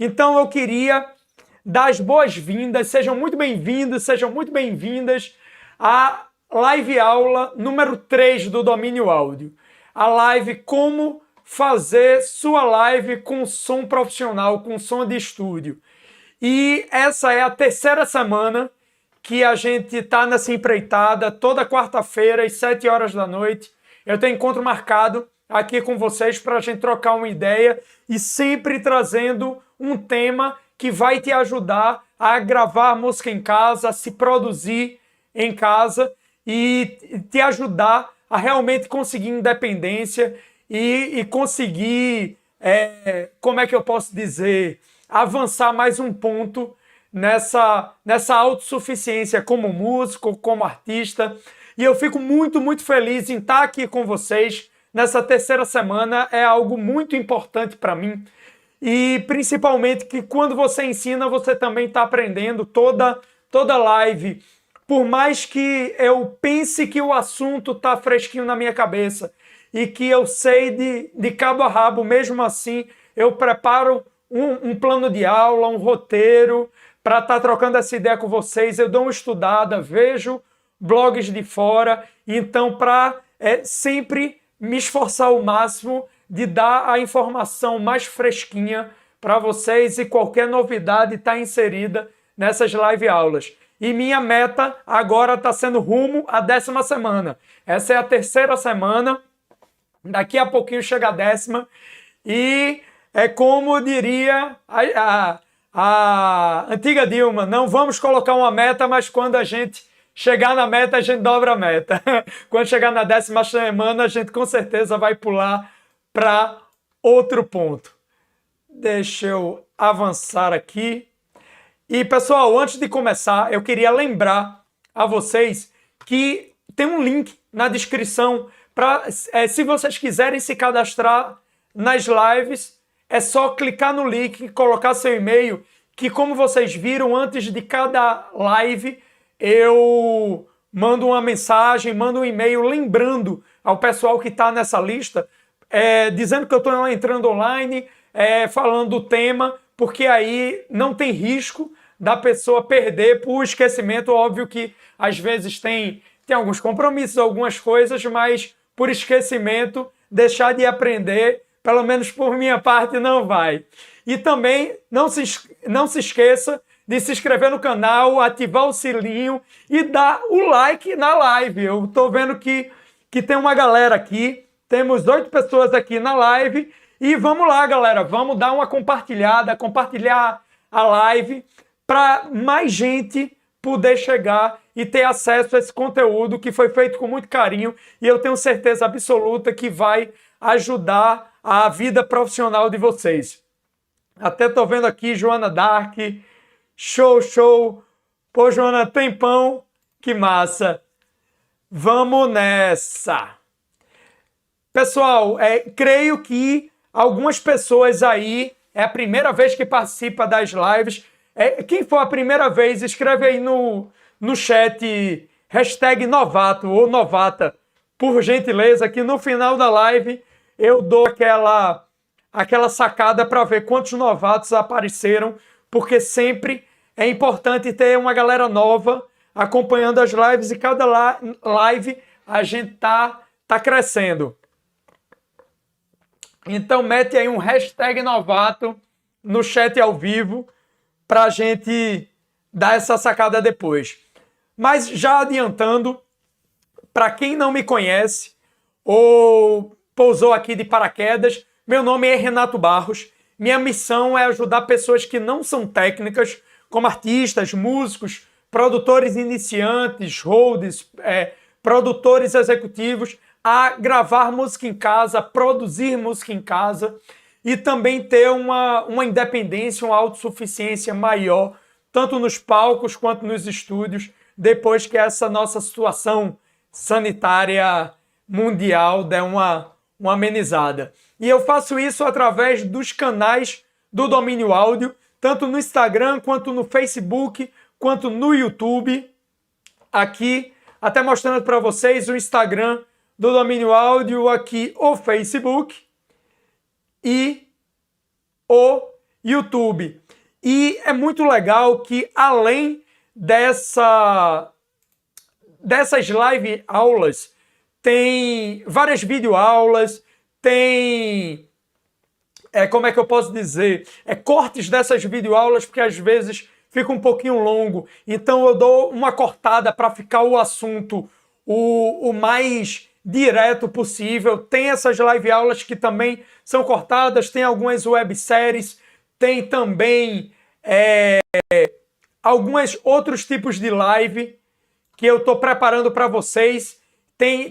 Então eu queria dar as boas-vindas, sejam muito bem-vindos, sejam muito bem-vindas à live aula número 3 do Domínio Áudio. A live Como Fazer Sua Live com Som Profissional, com som de estúdio. E essa é a terceira semana que a gente está nessa empreitada, toda quarta-feira, às 7 horas da noite. Eu tenho encontro marcado aqui com vocês para a gente trocar uma ideia e sempre trazendo um tema que vai te ajudar a gravar música em casa, a se produzir em casa e te ajudar a realmente conseguir independência e conseguir, como é que eu posso dizer, avançar mais um ponto nessa autossuficiência como músico, como artista. E eu fico muito, muito feliz em estar aqui com vocês nessa terceira semana. É algo muito importante para mim. E principalmente que quando você ensina, você também está aprendendo. Toda live, por mais que eu pense que o assunto está fresquinho na minha cabeça e que eu sei de cabo a rabo, mesmo assim, eu preparo um plano de aula, um roteiro para estar trocando essa ideia com vocês. Eu dou uma estudada, vejo blogs de fora, então para sempre me esforçar ao máximo de dar a informação mais fresquinha para vocês e qualquer novidade está inserida nessas live aulas. E minha meta agora está sendo rumo à 10ª semana. Essa é a terceira semana, daqui a pouquinho chega a 10ª, e é como diria a antiga Dilma, não vamos colocar uma meta, mas quando a gente chegar na meta, a gente dobra a meta. Quando chegar na 10ª semana, a gente com certeza vai pular para outro ponto. Deixa eu avançar aqui. E, pessoal, antes de começar, eu queria lembrar a vocês que tem um link na descrição para, se vocês quiserem se cadastrar nas lives, é só clicar no link, colocar seu e-mail, que como vocês viram, antes de cada live, eu mando uma mensagem, mando um e-mail lembrando ao pessoal que está nessa lista, dizendo que eu estou entrando online, falando do tema, porque aí não tem risco da pessoa perder por esquecimento. Óbvio que às vezes tem alguns compromissos, algumas coisas, mas por esquecimento, deixar de aprender, pelo menos por minha parte, não vai. E também não se esqueça de se inscrever no canal, ativar o sininho e dar o like na live. Eu estou vendo que tem uma galera aqui, temos 8 pessoas aqui na live e vamos lá, galera, vamos dar uma compartilhada, compartilhar a live para mais gente poder chegar e ter acesso a esse conteúdo que foi feito com muito carinho e eu tenho certeza absoluta que vai ajudar a vida profissional de vocês. Até estou vendo aqui Joana Dark. Show! Pô, Joana, tempão, que massa. Vamos nessa. Pessoal, creio que algumas pessoas aí, é a primeira vez que participa das lives. Quem for a primeira vez, escreve aí no chat #novato ou novata, por gentileza, que no final da live eu dou aquela sacada para ver quantos novatos apareceram, porque sempre é importante ter uma galera nova acompanhando as lives e cada live a gente tá crescendo. Então mete aí um #novato no chat ao vivo para a gente dar essa sacada depois. Mas já adiantando, para quem não me conhece ou pousou aqui de paraquedas, meu nome é Renato Barros. Minha missão é ajudar pessoas que não são técnicas, como artistas, músicos, produtores iniciantes, holds, produtores executivos, a gravar música em casa, produzir música em casa e também ter uma independência, uma autossuficiência maior, tanto nos palcos quanto nos estúdios, depois que essa nossa situação sanitária mundial der uma amenizada. E eu faço isso através dos canais do Domínio Áudio, tanto no Instagram, quanto no Facebook, quanto no YouTube. Aqui, até mostrando para vocês o Instagram do Domínio Áudio, aqui o Facebook e o YouTube. E é muito legal que, além dessas live aulas, tem várias videoaulas, tem, como é que eu posso dizer, cortes dessas videoaulas, porque às vezes fica um pouquinho longo, então eu dou uma cortada para ficar o assunto o mais direto possível. Tem essas live aulas que também são cortadas, tem algumas webséries, tem também alguns outros tipos de live que eu estou preparando para vocês.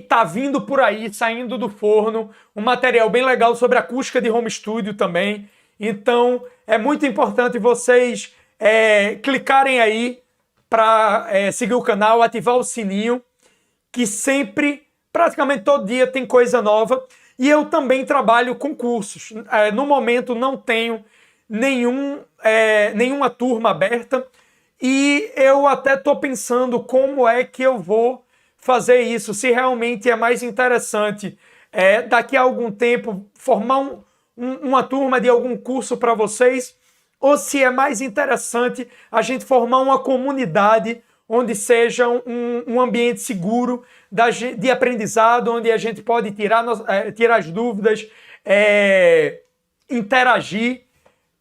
Tá vindo por aí, saindo do forno, um material bem legal sobre acústica de home studio também. Então, é muito importante vocês clicarem aí para seguir o canal, ativar o sininho, que sempre, praticamente todo dia, tem coisa nova. E eu também trabalho com cursos. No momento não tenho nenhuma turma aberta, e eu até estou pensando como é que eu vou fazer isso, se realmente é mais interessante daqui a algum tempo formar uma turma de algum curso para vocês, ou se é mais interessante a gente formar uma comunidade onde seja um ambiente seguro de aprendizado, onde a gente pode tirar as dúvidas, interagir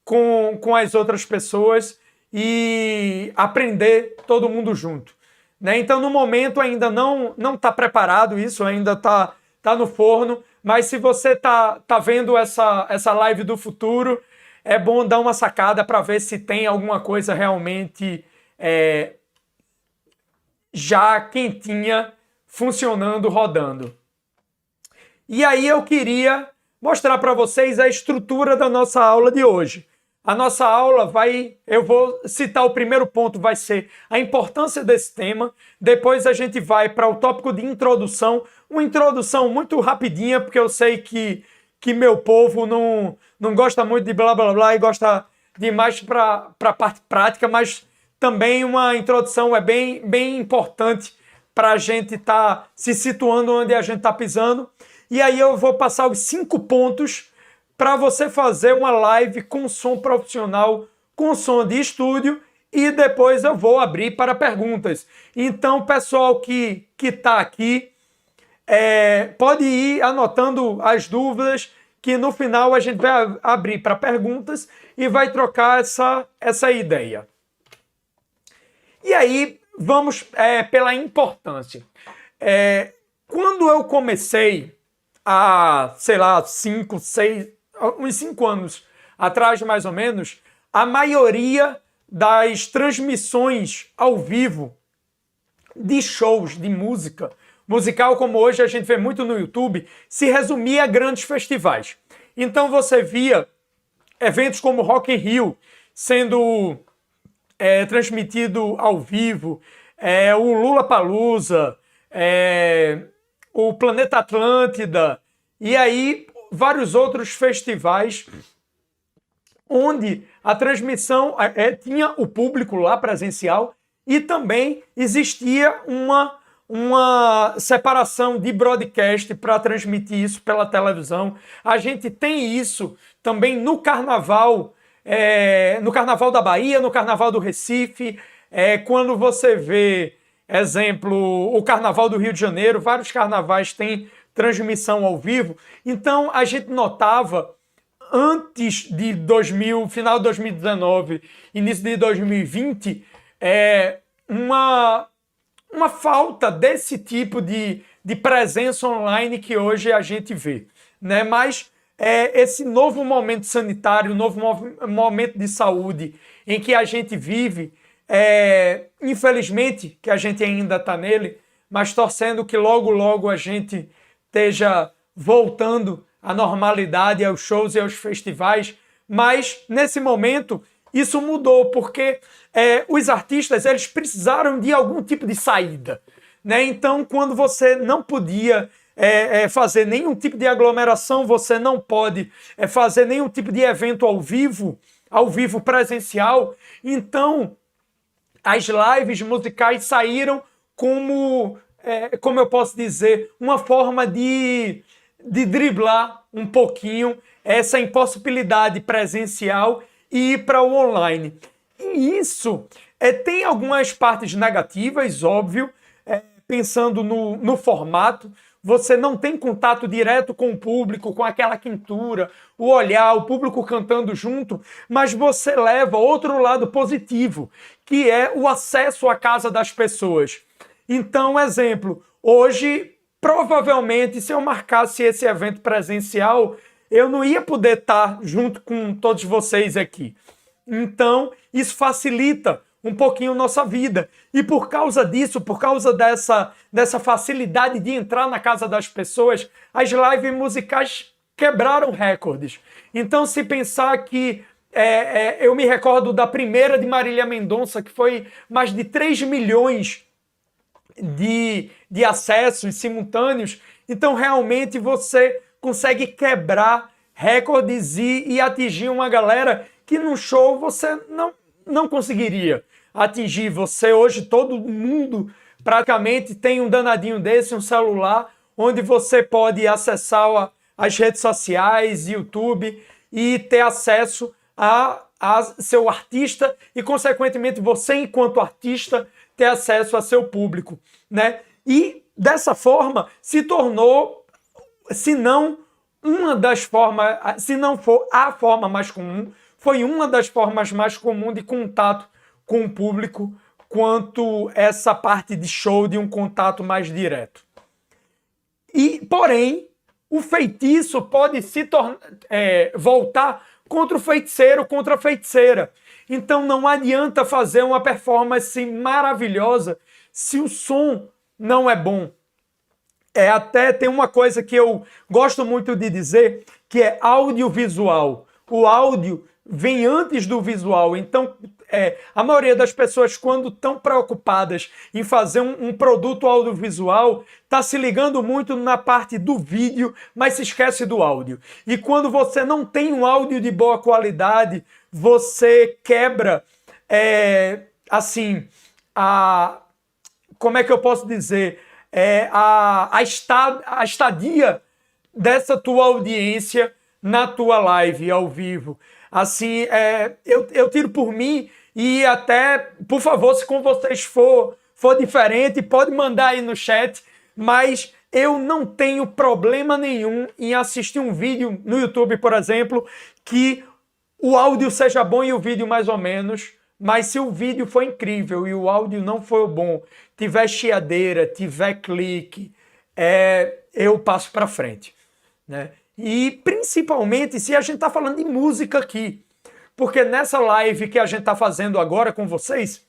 com as outras pessoas e aprender todo mundo junto, né? Então, no momento, ainda não está preparado isso, ainda está no forno, mas se você tá vendo essa live do futuro, é bom dar uma sacada para ver se tem alguma coisa realmente já quentinha, funcionando, rodando. E aí eu queria mostrar para vocês a estrutura da nossa aula de hoje. A nossa aula eu vou citar o primeiro ponto, vai ser a importância desse tema. Depois a gente vai para o tópico de introdução, uma introdução muito rapidinha, porque eu sei que meu povo não gosta muito de blá blá blá e gosta de mais para a parte prática, mas também uma introdução é bem importante para a gente estar se situando onde a gente está pisando. E aí eu vou passar os 5 pontos para você fazer uma live com som profissional, com som de estúdio, e depois eu vou abrir para perguntas. Então, pessoal que está aqui, pode ir anotando as dúvidas, que no final a gente vai abrir para perguntas e vai trocar essa ideia. E aí, vamos pela importância. Quando eu comecei sei lá, uns 5 anos atrás, mais ou menos, a maioria das transmissões ao vivo de shows de musical, como hoje a gente vê muito no YouTube, se resumia a grandes festivais. Então você via eventos como Rock in Rio sendo transmitido ao vivo, o Lollapalooza, o Planeta Atlântida, e aí vários outros festivais onde a transmissão tinha o público lá presencial, e também existia uma separação de broadcast para transmitir isso pela televisão. A gente tem isso também no Carnaval, no Carnaval da Bahia, no Carnaval do Recife, quando você vê, exemplo, o Carnaval do Rio de Janeiro, vários carnavais têm transmissão ao vivo. Então a gente notava, antes de final de 2019, início de 2020, uma falta desse tipo de presença online que hoje a gente vê, né? Mas esse novo momento sanitário, novo momento de saúde em que a gente vive, infelizmente que a gente ainda está nele, mas torcendo que logo, logo a gente esteja voltando à normalidade, aos shows e aos festivais. Mas nesse momento isso mudou, porque os artistas eles precisaram de algum tipo de saída, né? Então, quando você não podia fazer nenhum tipo de aglomeração, você não pode fazer nenhum tipo de evento ao vivo presencial, então as lives musicais saíram como eu posso dizer, uma forma de driblar um pouquinho essa impossibilidade presencial e ir para o online. E isso tem algumas partes negativas, óbvio, pensando no formato. Você não tem contato direto com o público, com aquela quentura, o olhar, o público cantando junto, mas você leva outro lado positivo, que é o acesso à casa das pessoas. Então, exemplo, hoje, provavelmente, se eu marcasse esse evento presencial, eu não ia poder estar junto com todos vocês aqui. Então, isso facilita um pouquinho nossa vida. E por causa disso, por causa dessa facilidade de entrar na casa das pessoas, as lives musicais quebraram recordes. Então, se pensar que eu me recordo da primeira de Marília Mendonça, que foi mais de 3 milhões de acessos simultâneos, então realmente você consegue quebrar recordes e atingir uma galera que no show você não conseguiria atingir. Você hoje, todo mundo praticamente tem um danadinho desse, um celular, onde você pode acessar as redes sociais, YouTube, e ter acesso a seu artista e, consequentemente, você, enquanto artista, ter acesso a seu público, né? E, dessa forma, se tornou, se não uma das formas, se não for a forma mais comum, foi uma das formas mais comuns de contato com o público, quanto essa parte de show, de um contato mais direto. E, porém, o feitiço pode se voltar contra o feiticeiro, contra a feiticeira. Então não adianta fazer uma performance maravilhosa se o som não é bom. Até tem uma coisa que eu gosto muito de dizer, que é audiovisual. O áudio vem antes do visual. Então, a maioria das pessoas, quando estão preocupadas em fazer um produto audiovisual, está se ligando muito na parte do vídeo, mas se esquece do áudio. E quando você não tem um áudio de boa qualidade, você quebra, como é que eu posso dizer? A estadia dessa tua audiência na tua live ao vivo. Assim, eu tiro por mim, e até, por favor, se com vocês for diferente, pode mandar aí no chat, mas eu não tenho problema nenhum em assistir um vídeo no YouTube, por exemplo, que o áudio seja bom e o vídeo mais ou menos, mas se o vídeo for incrível e o áudio não for bom, tiver chiadeira, tiver clique, eu passo para frente, né? E principalmente se a gente está falando de música aqui, porque nessa live que a gente está fazendo agora com vocês,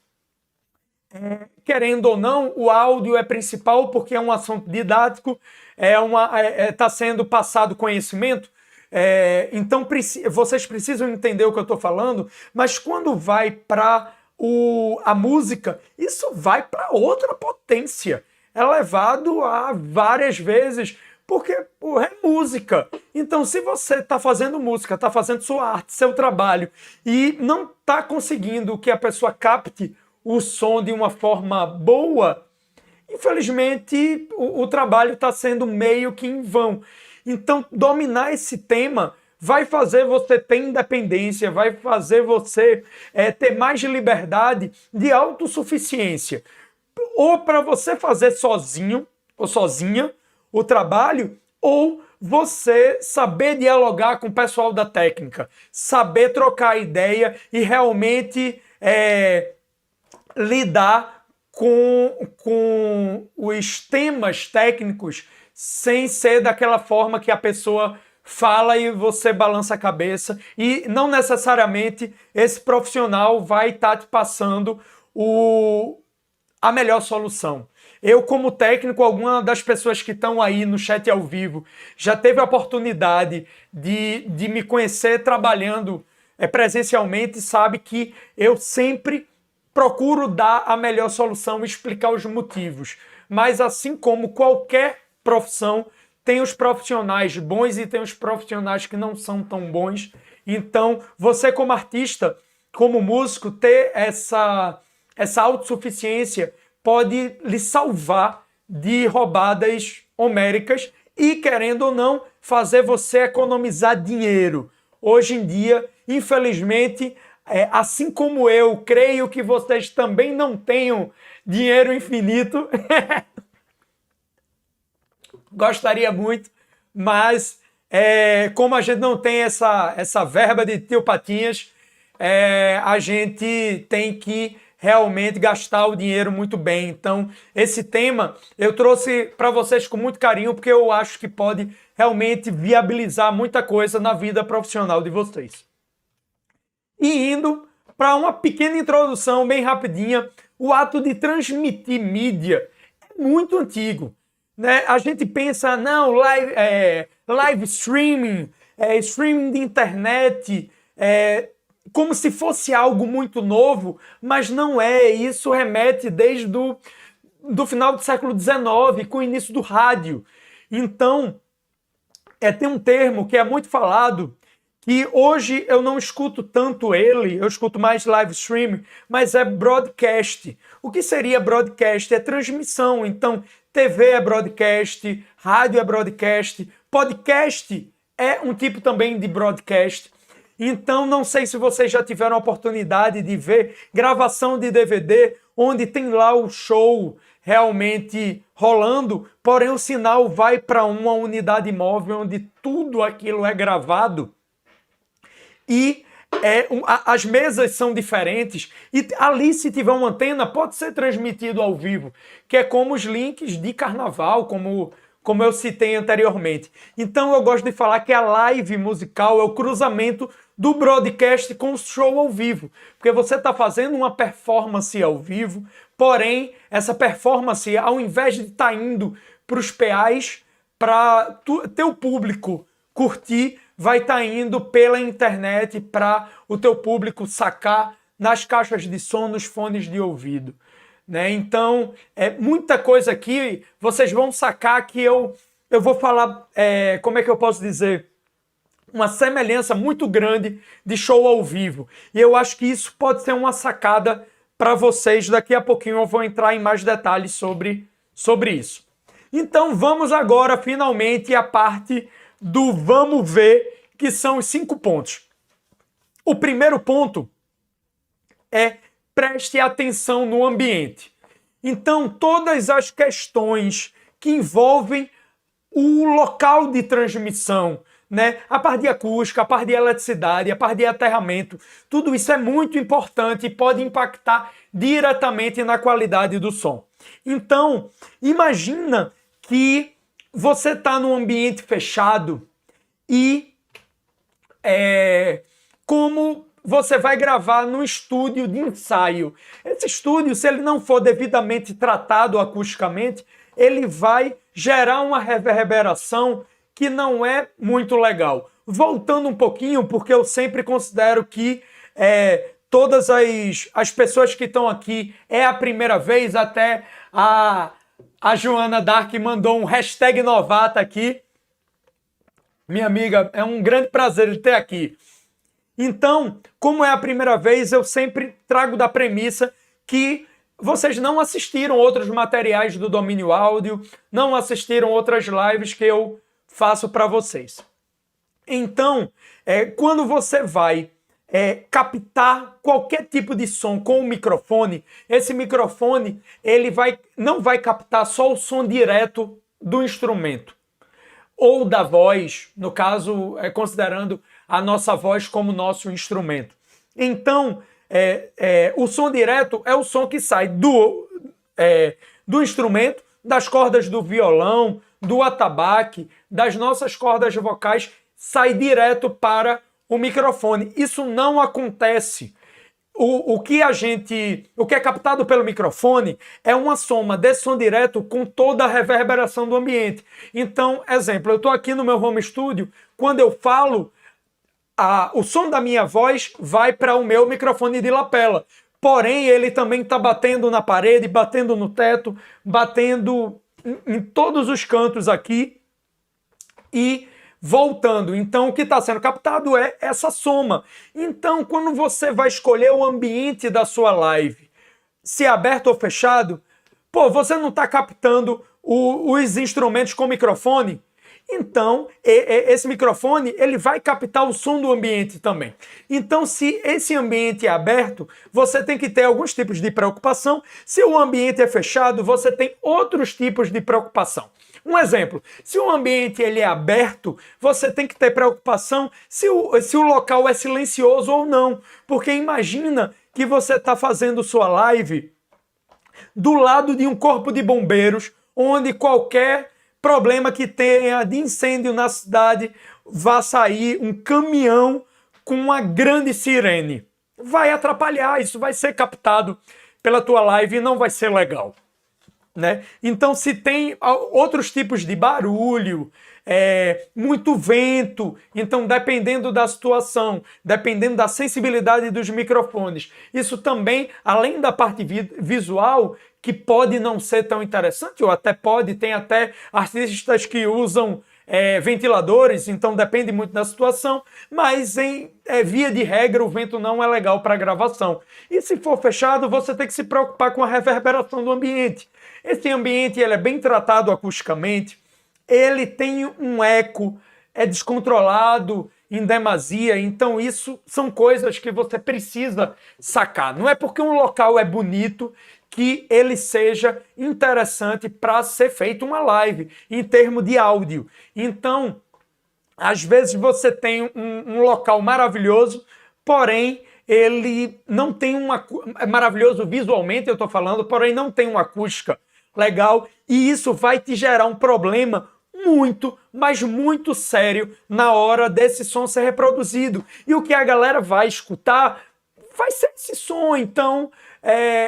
querendo ou não, o áudio é principal porque é um assunto didático, está sendo passado conhecimento, então vocês precisam entender o que eu estou falando, mas quando vai para a música, isso vai para outra potência, é levado a várias vezes, porque é música. Então, se você está fazendo música, está fazendo sua arte, seu trabalho, e não está conseguindo que a pessoa capte o som de uma forma boa, infelizmente o trabalho está sendo meio que em vão. Então, dominar esse tema vai fazer você ter independência, vai fazer você ter mais liberdade de autossuficiência. Ou para você fazer sozinho ou sozinha o trabalho, ou você saber dialogar com o pessoal da técnica, saber trocar ideia e realmente lidar com os temas técnicos sem ser daquela forma que a pessoa fala e você balança a cabeça, e não necessariamente esse profissional vai estar te passando a melhor solução. Eu, como técnico, alguma das pessoas que estão aí no chat ao vivo já teve a oportunidade de me conhecer trabalhando presencialmente, sabe que eu sempre procuro dar a melhor solução e explicar os motivos. Mas assim como qualquer profissão, tem os profissionais bons e tem os profissionais que não são tão bons. Então, você como artista, como músico, ter essa autossuficiência pode lhe salvar de roubadas homéricas e, querendo ou não, fazer você economizar dinheiro. hoje em dia, infelizmente, assim como eu, creio que vocês também não tenham dinheiro infinito. Gostaria muito, mas como a gente não tem essa verba de tio Patinhas, a gente tem que realmente gastar o dinheiro muito bem. Então, esse tema eu trouxe para vocês com muito carinho, porque eu acho que pode realmente viabilizar muita coisa na vida profissional de vocês. E indo para uma pequena introdução bem rapidinha, o ato de transmitir mídia é muito antigo. Né? A gente pensa, não, live streaming, streaming de internet, como se fosse algo muito novo, mas não é. Isso remete desde do final do século XIX, com o início do rádio. Então, tem um termo que é muito falado, que hoje eu não escuto tanto ele, eu escuto mais live streaming, mas é broadcast. O que seria broadcast? É transmissão. Então, TV é broadcast, rádio é broadcast, podcast é um tipo também de broadcast. Então, não sei se vocês já tiveram a oportunidade de ver gravação de DVD, onde tem lá o show realmente rolando, porém o sinal vai para uma unidade móvel onde tudo aquilo é gravado. E as mesas são diferentes, e ali, se tiver uma antena, pode ser transmitido ao vivo, que é como os links de carnaval, como eu citei anteriormente. Então eu gosto de falar que a live musical é o cruzamento do broadcast com o show ao vivo, porque você está fazendo uma performance ao vivo, porém essa performance, ao invés de estar indo para os PAs, para teu público curtir, vai estar indo pela internet para o teu público sacar nas caixas de som, nos fones de ouvido. Né? Então, muita coisa aqui, vocês vão sacar que eu vou falar, como é que eu posso dizer? Uma semelhança muito grande de show ao vivo. E eu acho que isso pode ser uma sacada para vocês. Daqui a pouquinho eu vou entrar em mais detalhes sobre isso. Então, vamos agora, finalmente, à parte do vamos ver, que são os 5 pontos. O primeiro ponto é preste atenção no ambiente. Então, todas as questões que envolvem o local de transmissão, né? A parte de acústica, a parte de eletricidade, a parte de aterramento, tudo isso é muito importante e pode impactar diretamente na qualidade do som. Então, imagina que você está num ambiente fechado e como você vai gravar num estúdio de ensaio. Esse estúdio, se ele não for devidamente tratado acusticamente, ele vai gerar uma reverberação que não é muito legal. Voltando um pouquinho, porque eu sempre considero que todas as pessoas que estão aqui é a primeira vez, até a Joana Dark mandou um hashtag novata aqui. Minha amiga, é um grande prazer de ter aqui. Então, como é a primeira vez, eu sempre trago da premissa que vocês não assistiram outros materiais do Domínio Áudio, não assistiram outras lives que eu faço para vocês. Então, quando você vai captar qualquer tipo de som com o microfone, esse microfone não vai captar só o som direto do instrumento ou da voz, no caso, considerando a nossa voz como nosso instrumento. Então, o som direto é o som que sai do instrumento, das cordas do violão, do atabaque, das nossas cordas vocais, sai direto para o microfone. Isso não acontece. O que é captado pelo microfone é uma soma desse som direto com toda a reverberação do ambiente. Então, exemplo, eu estou aqui no meu home studio, quando eu falo, o som da minha voz vai para o meu microfone de lapela. Porém, ele também está batendo na parede, batendo no teto, batendo em todos os cantos aqui e voltando. Então, o que está sendo captado é essa soma. Então, quando você vai escolher o ambiente da sua live, se é aberto ou fechado, você não está captando os instrumentos com microfone, Então, esse microfone ele vai captar o som do ambiente também. Então, se esse ambiente é aberto, você tem que ter alguns tipos de preocupação. Se o ambiente é fechado, você tem outros tipos de preocupação. Um exemplo, se o ambiente ele é aberto, você tem que ter preocupação se o local é silencioso ou não. Porque imagina que você está fazendo sua live do lado de um corpo de bombeiros, onde qualquer problema que tenha de incêndio na cidade vai sair um caminhão com uma grande sirene. Vai atrapalhar, isso vai ser captado pela tua live e não vai ser legal. Né? Então, se tem outros tipos de barulho, muito vento, então dependendo da situação, dependendo da sensibilidade dos microfones, isso também, além da parte visual, que pode não ser tão interessante, ou até pode, tem até artistas que usam ventiladores, então depende muito da situação, mas via de regra o vento não é legal para gravação. E se for fechado, você tem que se preocupar com a reverberação do ambiente. Esse ambiente ele é bem tratado acusticamente, ele tem um eco, é descontrolado em demasia, então isso são coisas que você precisa sacar. Não é porque um local é bonito que ele seja interessante para ser feito uma live, em termos de áudio. Então, às vezes você tem um local maravilhoso, porém ele não tem é maravilhoso visualmente, eu estou falando, porém não tem uma acústica legal, e isso vai te gerar um problema muito, mas muito sério na hora desse som ser reproduzido. E o que a galera vai escutar vai ser esse som. Então,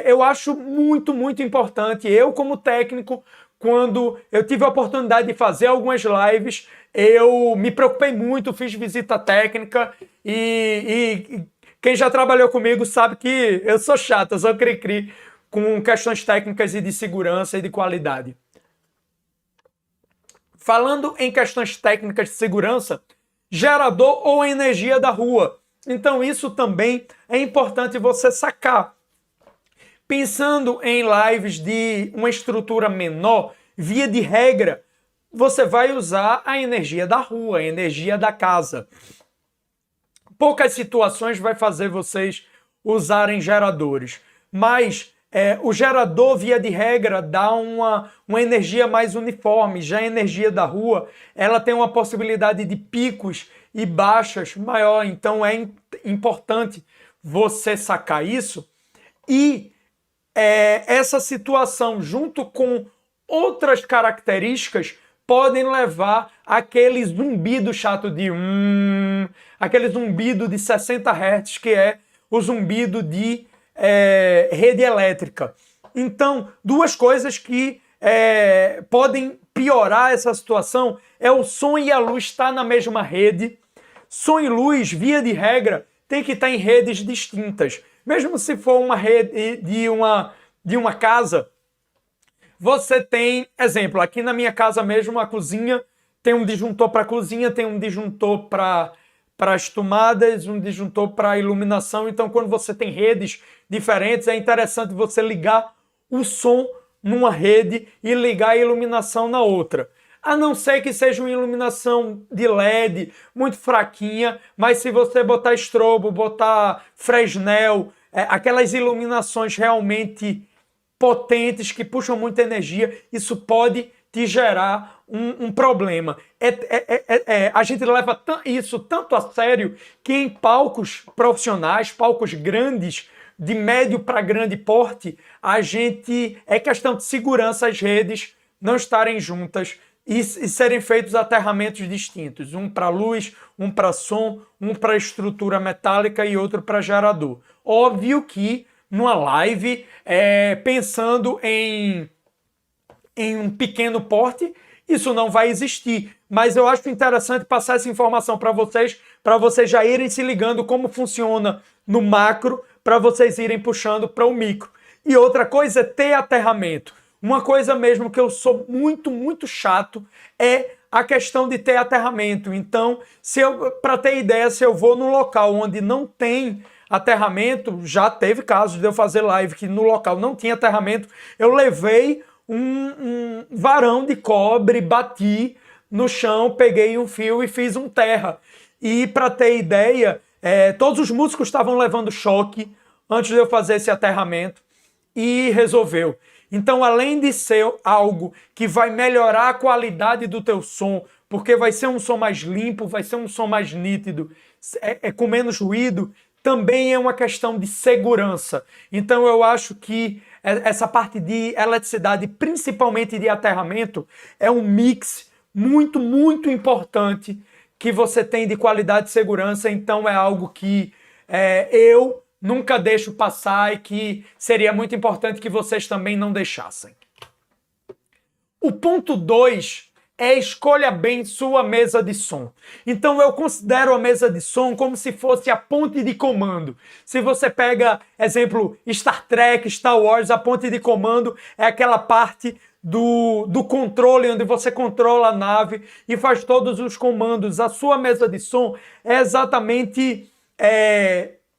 eu acho muito, muito importante. Eu, como técnico, quando eu tive a oportunidade de fazer algumas lives, eu me preocupei muito, fiz visita técnica e quem já trabalhou comigo sabe que eu sou chato, eu sou cri-cri com questões técnicas e de segurança e de qualidade. Falando em questões técnicas de segurança, gerador ou energia da rua. Então isso também é importante você sacar. Pensando em lives de uma estrutura menor, via de regra, você vai usar a energia da rua, a energia da casa. Poucas situações vai fazer vocês usarem geradores, mas o gerador, via de regra, dá uma energia mais uniforme. Já a energia da rua, ela tem uma possibilidade de picos e baixas maior, então é importante você sacar isso. E essa situação, junto com outras características, podem levar aquele zumbido chato de aquele zumbido de 60 Hz, que é o zumbido de rede elétrica. Então, duas coisas que podem piorar essa situação é o som e a luz estar na mesma rede. Som e luz, via de regra, tem que estar em redes distintas. Mesmo se for uma rede de uma casa, você tem, exemplo, aqui na minha casa mesmo, a cozinha tem um disjuntor para a cozinha, tem um disjuntor para as tomadas, um disjuntor para a iluminação. Então, quando você tem redes diferentes, é interessante você ligar o som numa rede e ligar a iluminação na outra. A não ser que seja uma iluminação de LED muito fraquinha, mas se você botar strobo, botar Fresnel, aquelas iluminações realmente potentes que puxam muita energia, isso pode te gerar um problema. A gente leva isso tanto a sério que em palcos profissionais, palcos grandes, de médio para grande porte, é questão de segurança as redes não estarem juntas e serem feitos aterramentos distintos, um para luz, um para som, um para estrutura metálica e outro para gerador. Óbvio que numa live, pensando em um pequeno porte, isso não vai existir. Mas eu acho interessante passar essa informação para vocês já irem se ligando como funciona no macro, para vocês irem puxando para o micro. E outra coisa é ter aterramento. Uma coisa mesmo que eu sou muito, muito chato é a questão de ter aterramento. Então, para ter ideia, se eu vou num local onde não tem aterramento, já teve casos de eu fazer live que no local não tinha aterramento, eu levei um varão de cobre, bati no chão, peguei um fio e fiz um terra. E para ter ideia, todos os músicos estavam levando choque antes de eu fazer esse aterramento e resolveu. Então, além de ser algo que vai melhorar a qualidade do teu som, porque vai ser um som mais limpo, vai ser um som mais nítido, com menos ruído, também é uma questão de segurança. Então, eu acho que essa parte de eletricidade, principalmente de aterramento, é um mix muito, muito importante que você tem de qualidade e segurança. Então, é algo que eu nunca deixo passar e que seria muito importante que vocês também não deixassem. O ponto 2 é escolha bem sua mesa de som. Então eu considero a mesa de som como se fosse a ponte de comando. Se você pega, exemplo, Star Trek, Star Wars, a ponte de comando é aquela parte do controle, onde você controla a nave e faz todos os comandos. A sua mesa de som é exatamente...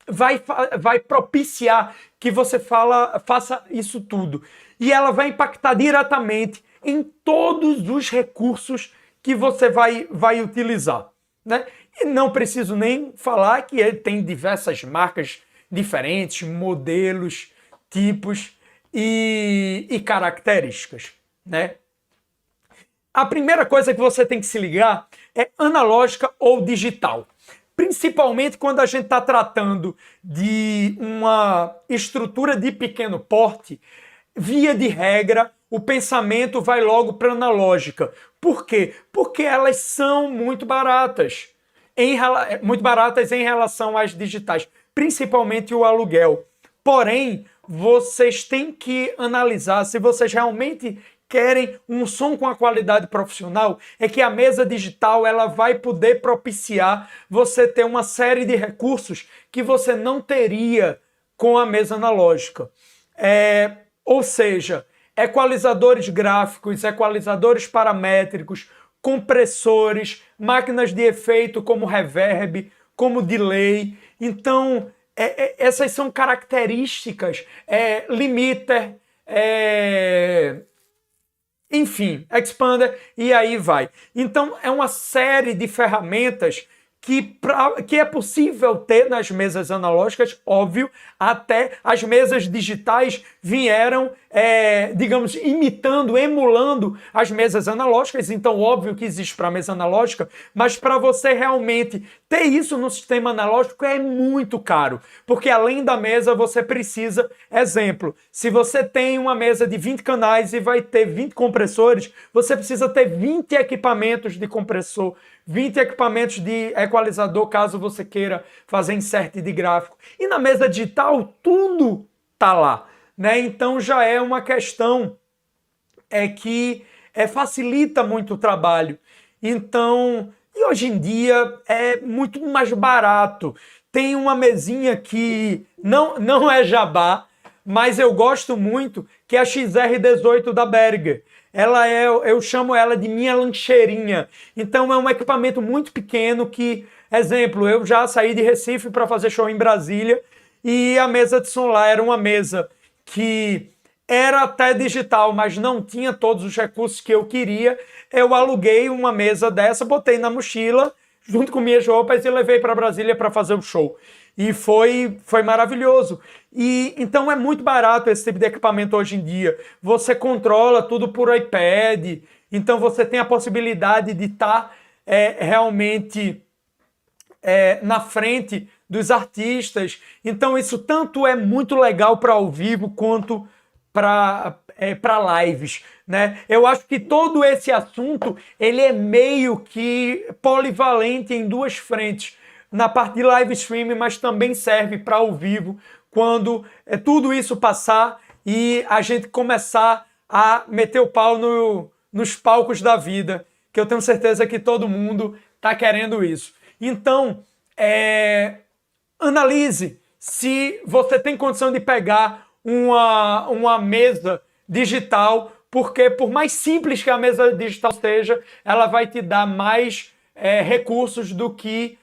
vai propiciar que você faça isso tudo. E ela vai impactar diretamente em todos os recursos que você vai utilizar, né? E não preciso nem falar que ele tem diversas marcas diferentes, modelos, tipos e características, né? A primeira coisa que você tem que se ligar é analógica ou digital. Principalmente quando a gente está tratando de uma estrutura de pequeno porte, via de regra, o pensamento vai logo para analógica. Por quê? Porque elas são muito baratas. Muito baratas em relação às digitais, principalmente o aluguel. Porém, vocês têm que analisar se vocês realmente querem um som com a qualidade profissional, é que a mesa digital ela vai poder propiciar você ter uma série de recursos que você não teria com a mesa analógica. Ou seja, equalizadores gráficos, equalizadores paramétricos, compressores, máquinas de efeito como reverb, como delay. Então, essas são características, limiter, enfim, expander e aí vai. Então, é uma série de ferramentas que é possível ter nas mesas analógicas, óbvio, até as mesas digitais vieram, digamos, imitando, emulando as mesas analógicas, então óbvio que existe para a mesa analógica, mas para você realmente ter isso no sistema analógico é muito caro, porque além da mesa você precisa, exemplo, se você tem uma mesa de 20 canais e vai ter 20 compressores, você precisa ter 20 equipamentos de compressor, 20 equipamentos de equalizador, caso você queira fazer insert de gráfico. E na mesa digital, tudo tá lá, né? Então já é uma questão que facilita muito o trabalho. Então, e hoje em dia é muito mais barato. Tem uma mesinha que não é jabá, mas eu gosto muito, que é a XR18 da Berger. Eu chamo ela de minha lancheirinha. Então é um equipamento muito pequeno que, exemplo, eu já saí de Recife para fazer show em Brasília e a mesa de som lá era uma mesa que era até digital, mas não tinha todos os recursos que eu queria. Eu aluguei uma mesa dessa, botei na mochila, junto com minhas roupas e levei para Brasília para fazer o show. E foi maravilhoso. E então é muito barato esse tipo de equipamento hoje em dia. Você controla tudo por iPad. Então você tem a possibilidade de estar realmente na frente dos artistas. Então isso tanto é muito legal para ao vivo quanto para lives, né? Eu acho que todo esse assunto ele é meio que polivalente em duas frentes. Na parte de live streaming, mas também serve para ao vivo, quando tudo isso passar e a gente começar a meter o pau nos palcos da vida, que eu tenho certeza que todo mundo está querendo isso. Então, analise se você tem condição de pegar uma mesa digital, porque por mais simples que a mesa digital seja, ela vai te dar mais recursos do que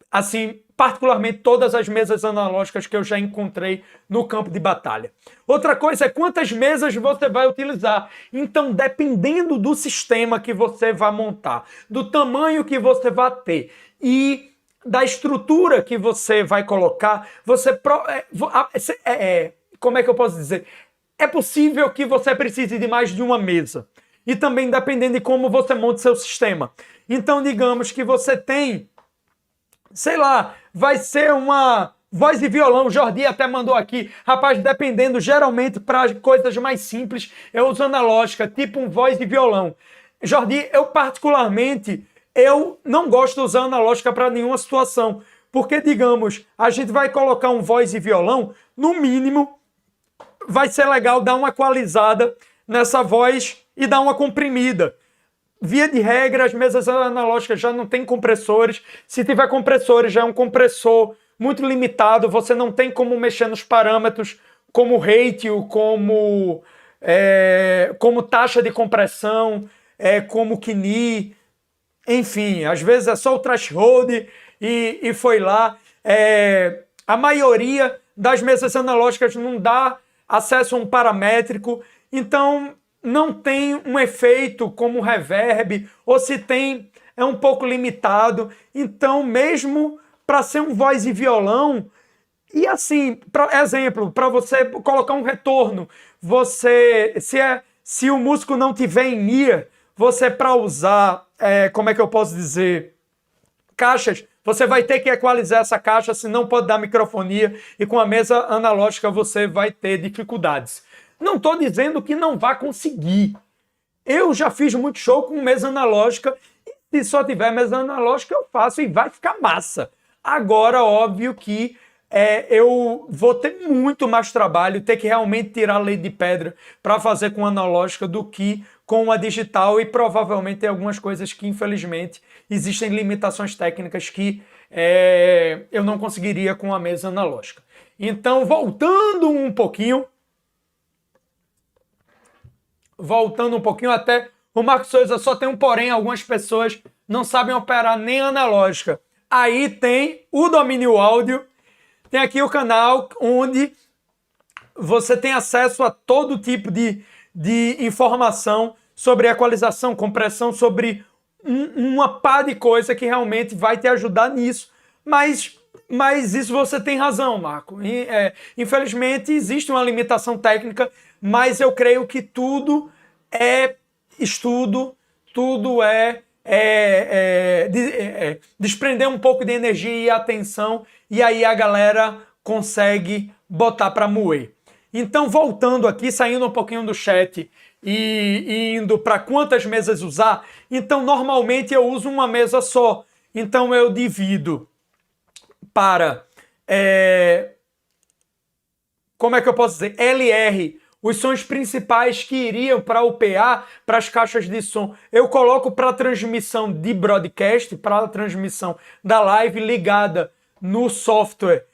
assim, particularmente todas as mesas analógicas que eu já encontrei no campo de batalha. Outra coisa é quantas mesas você vai utilizar. Então, dependendo do sistema que você vai montar, do tamanho que você vai ter e da estrutura que você vai colocar, como é que eu posso dizer? É possível que você precise de mais de uma mesa. E também dependendo de como você monta seu sistema. Então, digamos que você tem, sei lá, vai ser uma voz e violão. O Jordi até mandou aqui. Rapaz, dependendo, geralmente para coisas mais simples, eu uso analógica, tipo um voz e violão. Jordi, eu particularmente, eu não gosto de usar analógica para nenhuma situação. Porque, digamos, a gente vai colocar um voz e violão, no mínimo, vai ser legal dar uma equalizada nessa voz e dar uma comprimida. Via de regra, as mesas analógicas já não tem compressores. Se tiver compressores, já é um compressor muito limitado. Você não tem como mexer nos parâmetros como ratio, como taxa de compressão, como KNI. Enfim, às vezes é só o threshold e foi lá. A maioria das mesas analógicas não dá acesso a um paramétrico. Então, não tem um efeito como reverb, ou se tem, é um pouco limitado. Então, mesmo para ser um voz e violão, e assim, exemplo, para você colocar um retorno, se o músico não tiver em ear, você para usar, como é que eu posso dizer, caixas, você vai ter que equalizar essa caixa, senão pode dar microfonia, e com a mesa analógica você vai ter dificuldades. Não estou dizendo que não vá conseguir. Eu já fiz muito show com mesa analógica e se só tiver mesa analógica eu faço e vai ficar massa. Agora, óbvio que eu vou ter muito mais trabalho, ter que realmente tirar a lei de pedra para fazer com analógica do que com a digital e provavelmente tem algumas coisas que, infelizmente, existem limitações técnicas que eu não conseguiria com a mesa analógica. Então, voltando um pouquinho até, o Marcos Souza só tem um porém, algumas pessoas não sabem operar nem analógica. Aí tem o domínio áudio, tem aqui o canal onde você tem acesso a todo tipo de informação sobre equalização, compressão, sobre uma pá de coisa que realmente vai te ajudar nisso. Mas isso você tem razão, Marco. Infelizmente existe uma limitação técnica, mas eu creio que tudo é estudo, tudo desprender um pouco de energia e atenção, e aí a galera consegue botar para moer. Então, voltando aqui, saindo um pouquinho do chat e indo para quantas mesas usar, então normalmente eu uso uma mesa só. Então eu divido para, como é que eu posso dizer, LR, os sons principais que iriam para o PA, para as caixas de som. Eu coloco para a transmissão de broadcast, para a transmissão da live ligada no software,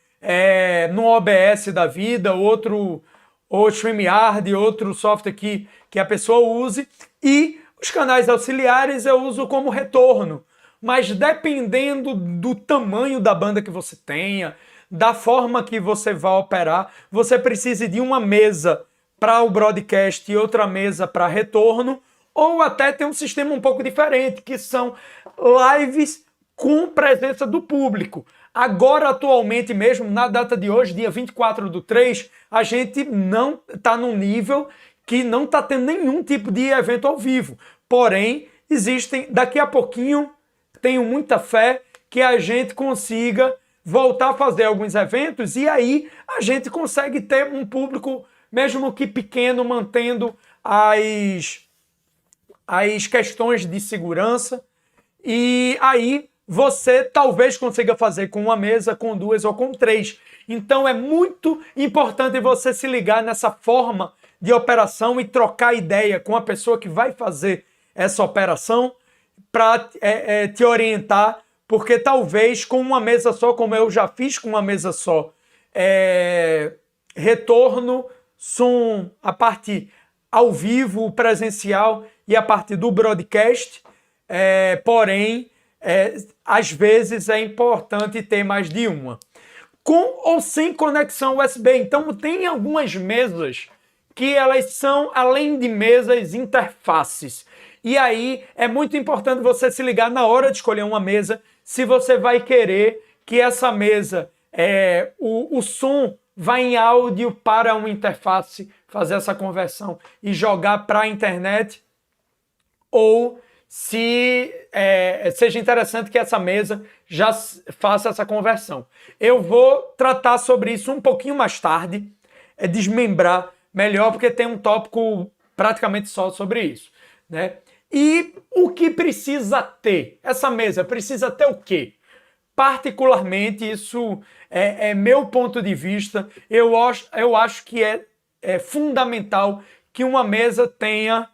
no OBS da vida, ou StreamYard, outro software que a pessoa use. E os canais auxiliares eu uso como retorno. Mas dependendo do tamanho da banda que você tenha, da forma que você vai operar, você precisa de uma mesa para o broadcast e outra mesa para retorno, ou até ter um sistema um pouco diferente, que são lives com presença do público. Agora, atualmente mesmo, na data de hoje, dia 24/3, a gente não está num nível que não está tendo nenhum tipo de evento ao vivo. Porém, existem, daqui a pouquinho, tenho muita fé que a gente consiga voltar a fazer alguns eventos e aí a gente consegue ter um público, mesmo que pequeno, mantendo as questões de segurança. E aí você talvez consiga fazer com uma mesa, com duas ou com três. Então é muito importante você se ligar nessa forma de operação e trocar ideia com a pessoa que vai fazer essa operação para te orientar, porque talvez com uma mesa só, como eu já fiz com uma mesa só, retorno, som, a parte ao vivo, presencial e a parte do broadcast, porém às vezes é importante ter mais de uma. Com ou sem conexão USB. Então tem algumas mesas que elas são, além de mesas, interfaces. E aí é muito importante você se ligar na hora de escolher uma mesa, se você vai querer que essa mesa, o som vá em áudio para uma interface, fazer essa conversão e jogar para a internet, ou se seja interessante que essa mesa já faça essa conversão. Eu vou tratar sobre isso um pouquinho mais tarde, desmembrar melhor, porque tem um tópico praticamente só sobre isso, né? E o que precisa ter? Essa mesa precisa ter o quê? Particularmente, isso é meu ponto de vista, eu acho que é fundamental que uma mesa tenha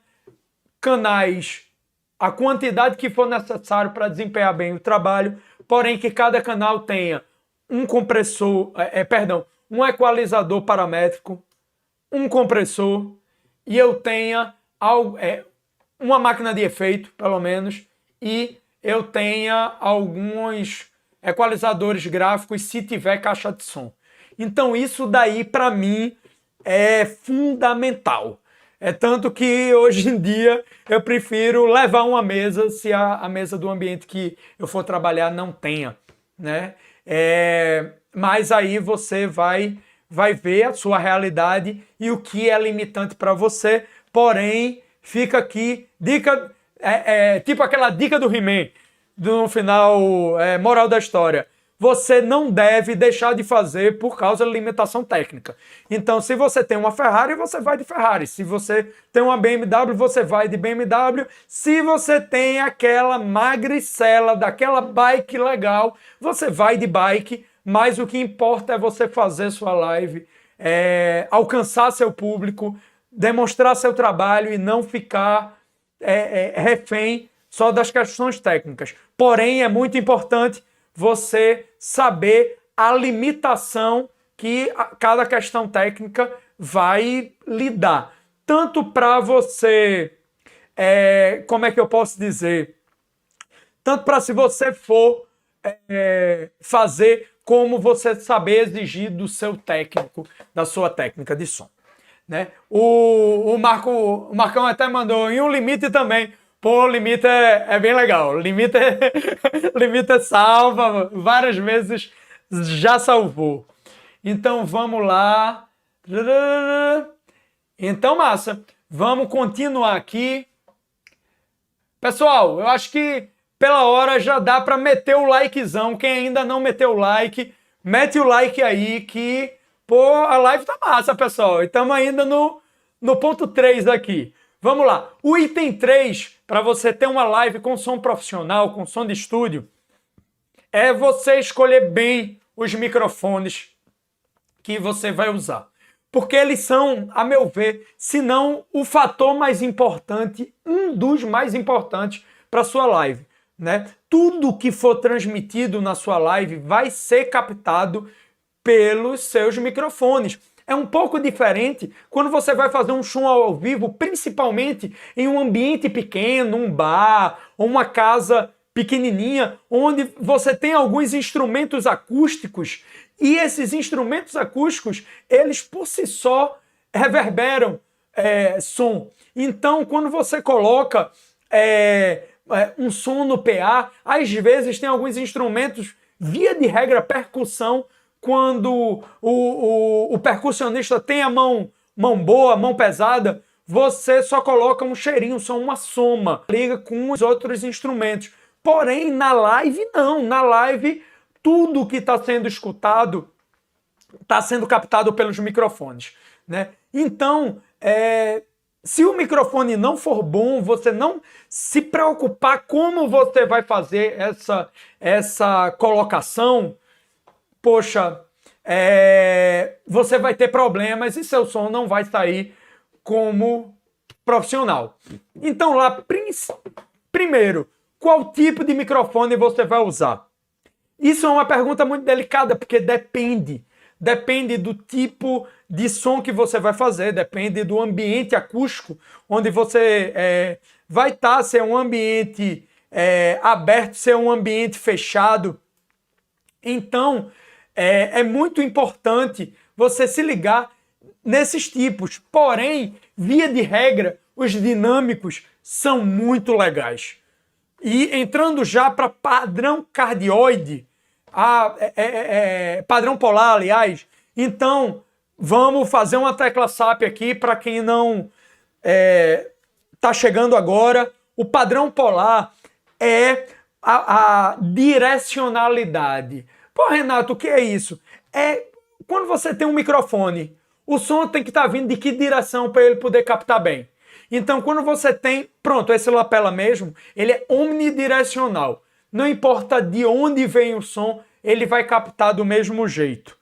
canais, a quantidade que for necessário para desempenhar bem o trabalho, porém que cada canal tenha um compressor, um equalizador paramétrico, um compressor, e eu tenha uma máquina de efeito, pelo menos, e eu tenha alguns equalizadores gráficos se tiver caixa de som. Então isso daí para mim é fundamental. É tanto que hoje em dia eu prefiro levar uma mesa se a mesa do ambiente que eu for trabalhar não tenha, né? Mas aí você vai ver a sua realidade e o que é limitante para você. Porém, fica aqui, dica, tipo aquela dica do He-Man, no final, moral da história. Você não deve deixar de fazer por causa da limitação técnica. Então, se você tem uma Ferrari, você vai de Ferrari. Se você tem uma BMW, você vai de BMW. Se você tem aquela magricela daquela bike legal, você vai de bike. Mas o que importa é você fazer sua live, alcançar seu público, demonstrar seu trabalho e não ficar refém só das questões técnicas. Porém, é muito importante você saber a limitação que cada questão técnica vai lhe dar. Tanto para você, como é que eu posso dizer? Tanto para se você for fazer, como você saber exigir do seu técnico, da sua técnica de som, né? O Marcão até mandou em um limite também. Pô, o limite é bem legal. O limite salva, várias vezes já salvou. Então vamos lá. Então, massa. Vamos continuar aqui. Pessoal, eu acho que pela hora já dá para meter o likezão. Quem ainda não meteu o like, mete o like aí que, pô, a live tá massa, pessoal. E estamos ainda no ponto 3 aqui. Vamos lá. O item 3, para você ter uma live com som profissional, com som de estúdio, é você escolher bem os microfones que você vai usar. Porque eles são, a meu ver, se não o fator mais importante, um dos mais importantes para sua live, né? Tudo que for transmitido na sua live vai ser captado pelos seus microfones. É um pouco diferente quando você vai fazer um show ao vivo, principalmente em um ambiente pequeno, um bar ou uma casa pequenininha, onde você tem alguns instrumentos acústicos e esses instrumentos acústicos, eles por si só reverberam som. Então, quando você coloca um som no PA, às vezes tem alguns instrumentos, via de regra, percussão, quando o percussionista tem a mão boa, mão pesada, você só coloca um cheirinho, só uma soma, liga com os outros instrumentos. Porém, na live, não. Na live, tudo que está sendo escutado está sendo captado pelos microfones, né? Então, se o microfone não for bom, você não se preocupar como você vai fazer essa colocação, poxa, você vai ter problemas e seu som não vai sair como profissional. Então lá, primeiro, qual tipo de microfone você vai usar? Isso é uma pergunta muito delicada, porque depende do tipo de som que você vai fazer, depende do ambiente acústico onde você vai estar, se é um ambiente aberto, ser um ambiente fechado. Então, é muito importante você se ligar nesses tipos. Porém, via de regra, os dinâmicos são muito legais. E entrando já para padrão cardioide, padrão polar, aliás, então vamos fazer uma tecla SAP aqui para quem não está chegando agora. O padrão polar é a direcionalidade. Pô, Renato, o que é isso? É quando você tem um microfone, o som tem que estar vindo de que direção para ele poder captar bem. Então, quando você tem... Pronto, esse lapela mesmo, ele é omnidirecional. Não importa de onde vem o som, ele vai captar do mesmo jeito.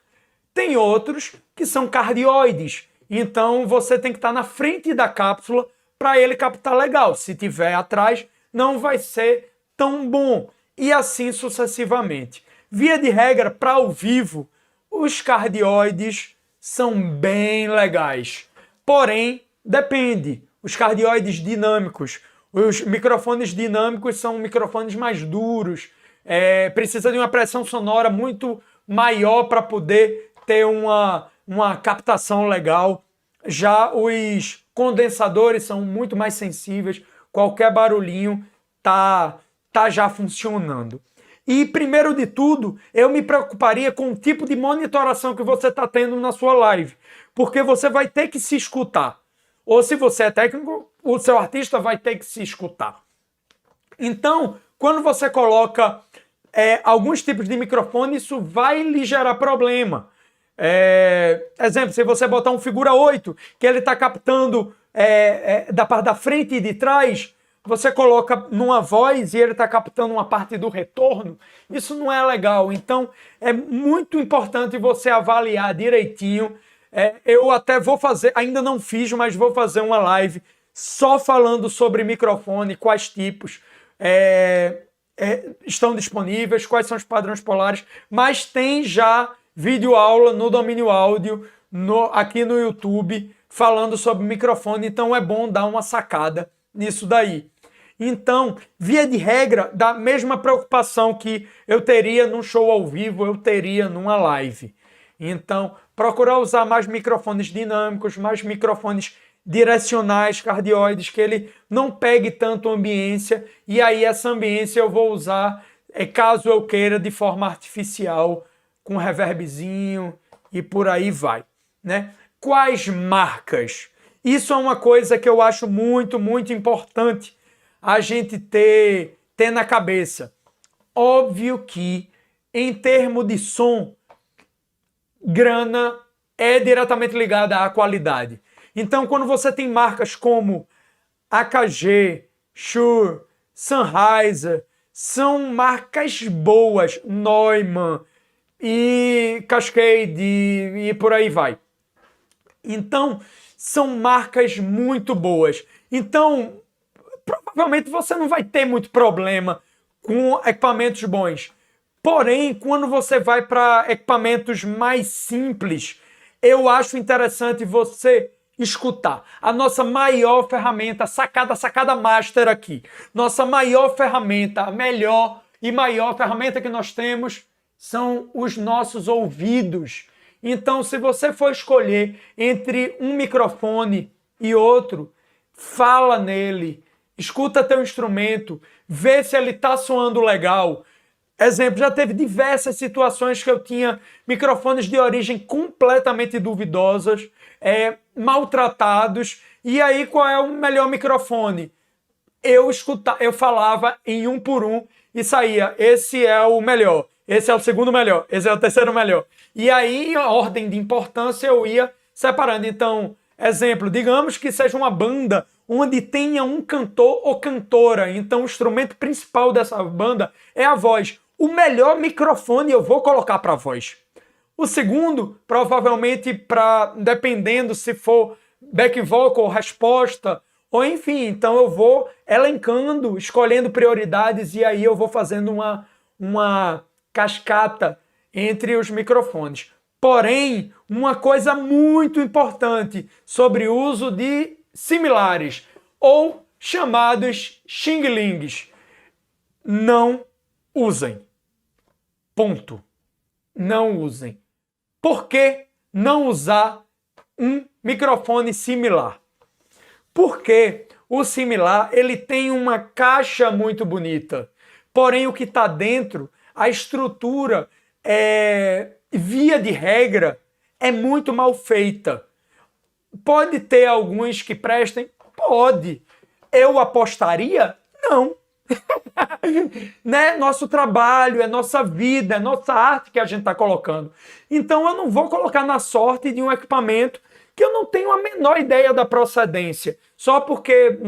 Tem outros que são cardioides. Então, você tem que estar na frente da cápsula para ele captar legal. Se tiver atrás, não vai ser tão bom. E assim sucessivamente. Via de regra, para ao vivo, os cardioides são bem legais. Porém, depende. Os cardioides dinâmicos, os microfones dinâmicos são microfones mais duros, precisa de uma pressão sonora muito maior para poder ter uma captação legal. Já os condensadores são muito mais sensíveis, qualquer barulhinho tá já funcionando. E, primeiro de tudo, eu me preocuparia com o tipo de monitoração que você está tendo na sua live, porque você vai ter que se escutar. Ou se você é técnico, o seu artista vai ter que se escutar. Então, quando você coloca alguns tipos de microfone, isso vai lhe gerar problema. Exemplo, se você botar um figura 8, que ele está captando da parte da frente e de trás, você coloca numa voz e ele está captando uma parte do retorno, isso não é legal. Então, é muito importante você avaliar direitinho. Eu até vou fazer, ainda não fiz, mas vou fazer uma live só falando sobre microfone, quais tipos estão disponíveis, quais são os padrões polares, mas tem já vídeo aula no Domínio Áudio, aqui no YouTube, falando sobre microfone, então é bom dar uma sacada nisso daí. Então, via de regra, da mesma preocupação que eu teria num show ao vivo, eu teria numa live. Então, procurar usar mais microfones dinâmicos, mais microfones direcionais, cardioides, que ele não pegue tanto ambiência, e aí essa ambiência eu vou usar, caso eu queira, de forma artificial, com reverbzinho e por aí vai, né? Quais marcas? Isso é uma coisa que eu acho muito, muito importante a gente ter na cabeça. Óbvio que, em termos de som, grana é diretamente ligada à qualidade. Então, quando você tem marcas como AKG, Shure, Sennheiser, são marcas boas, Neumann e Cascade e por aí vai. Então, são marcas muito boas. Então, provavelmente você não vai ter muito problema com equipamentos bons. Porém, quando você vai para equipamentos mais simples, eu acho interessante você escutar. A nossa maior ferramenta, sacada master aqui. Nossa maior ferramenta, a melhor e maior ferramenta que nós temos são os nossos ouvidos. Então, se você for escolher entre um microfone e outro, fala nele, escuta teu instrumento, vê se ele está soando legal. Exemplo, já teve diversas situações que eu tinha microfones de origem completamente duvidosas, maltratados, e aí qual é o melhor microfone? Eu falava em um por um e saía, esse é o melhor, esse é o segundo melhor, esse é o terceiro melhor. E aí, em ordem de importância, eu ia separando. Então, exemplo, digamos que seja uma banda onde tenha um cantor ou cantora, então o instrumento principal dessa banda é a voz. O melhor microfone eu vou colocar para a voz. O segundo, provavelmente, dependendo se for back vocal, resposta, ou enfim, então eu vou elencando, escolhendo prioridades e aí eu vou fazendo uma cascata entre os microfones. Porém, uma coisa muito importante sobre o uso de similares ou chamados xing-lings. não usem. Ponto. Não usem. Por que não usar um microfone similar? Porque o similar, ele tem uma caixa muito bonita. Porém, o que está dentro, a estrutura, via de regra, é muito mal feita. Pode ter alguns que prestem? Pode. Eu apostaria? Não. Né? Nosso trabalho, é nossa vida, é nossa arte que a gente está colocando. Então eu não vou colocar na sorte de um equipamento que eu não tenho a menor ideia da procedência. Só porque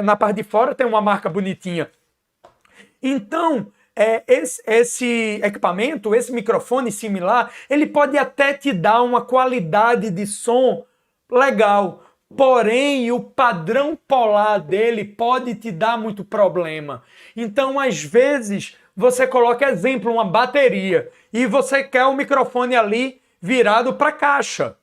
na parte de fora tem uma marca bonitinha. Então, esse equipamento, esse microfone similar, ele pode até te dar uma qualidade de som legal. Porém, o padrão polar dele pode te dar muito problema. Então, às vezes, você coloca, exemplo, uma bateria e você quer o microfone ali virado para a caixa.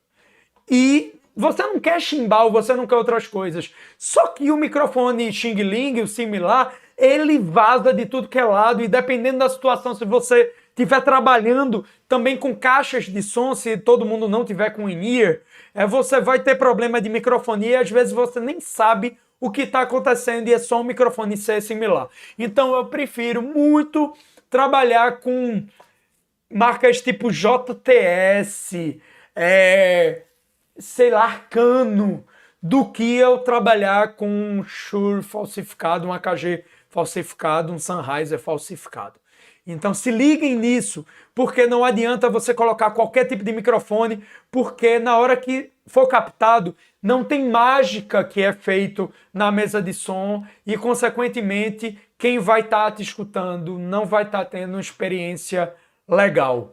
E você não quer chimbal, você não quer outras coisas. Só que o microfone Xing Ling, o similar, ele vaza de tudo que é lado e dependendo da situação, se você estiver trabalhando também com caixas de som, se todo mundo não tiver com in-ear, você vai ter problema de microfonia e às vezes você nem sabe o que está acontecendo e é só um microfone ser similar. Então eu prefiro muito trabalhar com marcas tipo JTS, sei lá, Arcano, do que eu trabalhar com um Shure falsificado, um AKG falsificado, um Sennheiser falsificado. Então se liguem nisso, porque não adianta você colocar qualquer tipo de microfone, porque na hora que for captado, não tem mágica que é feito na mesa de som e, consequentemente, quem vai estar te escutando não vai estar tendo uma experiência legal.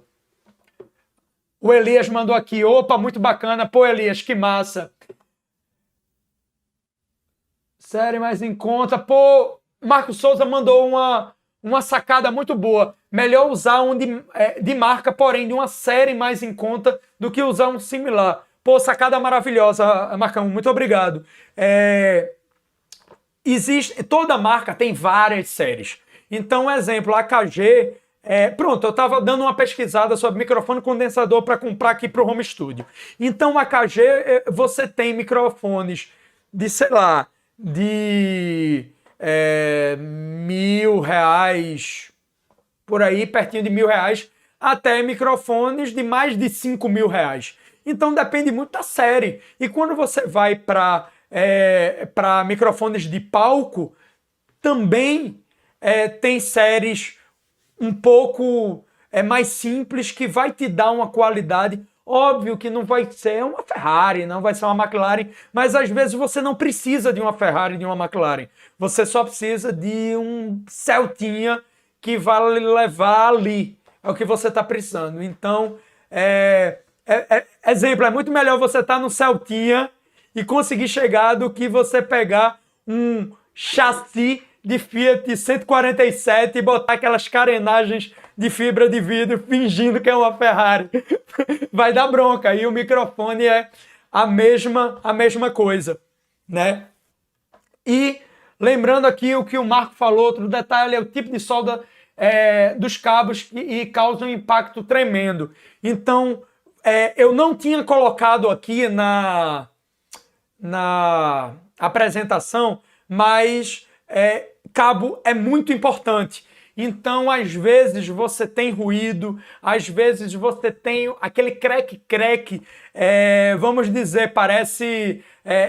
O Elias mandou aqui, opa, muito bacana. Pô, Elias, que massa. Série mais em conta. Pô, Marco Souza mandou uma sacada muito boa. Melhor usar um de marca, porém de uma série mais em conta do que usar um similar. Pô, sacada maravilhosa, Marcão. Muito obrigado. Toda marca tem várias séries. Então, exemplo, a AKG... pronto, eu estava dando uma pesquisada sobre microfone condensador para comprar aqui para o home studio. Então, a AKG, você tem microfones de, sei lá, de R$ 1.000, por aí, pertinho de R$ 1.000, até microfones de mais de R$ 5.000. Então, depende muito da série. E quando você vai para microfones de palco, também tem séries um pouco mais simples, que vai te dar uma qualidade. Óbvio que não vai ser uma Ferrari, não vai ser uma McLaren, mas às vezes você não precisa de uma Ferrari, de uma McLaren. Você só precisa de um Celtinha que vai levar ali. É o que você está precisando. Então, exemplo, é muito melhor você estar no Celtinha e conseguir chegar do que você pegar um chassi de Fiat 147 e botar aquelas carenagens de fibra de vidro fingindo que é uma Ferrari. Vai dar bronca. E o microfone é a mesma coisa, né? E lembrando aqui o que o Marco falou, outro detalhe é o tipo de solda dos cabos e causa um impacto tremendo. Então, eu não tinha colocado aqui na apresentação, mas cabo é muito importante. Então, às vezes, você tem ruído, às vezes você tem aquele creque-creque, vamos dizer, parece,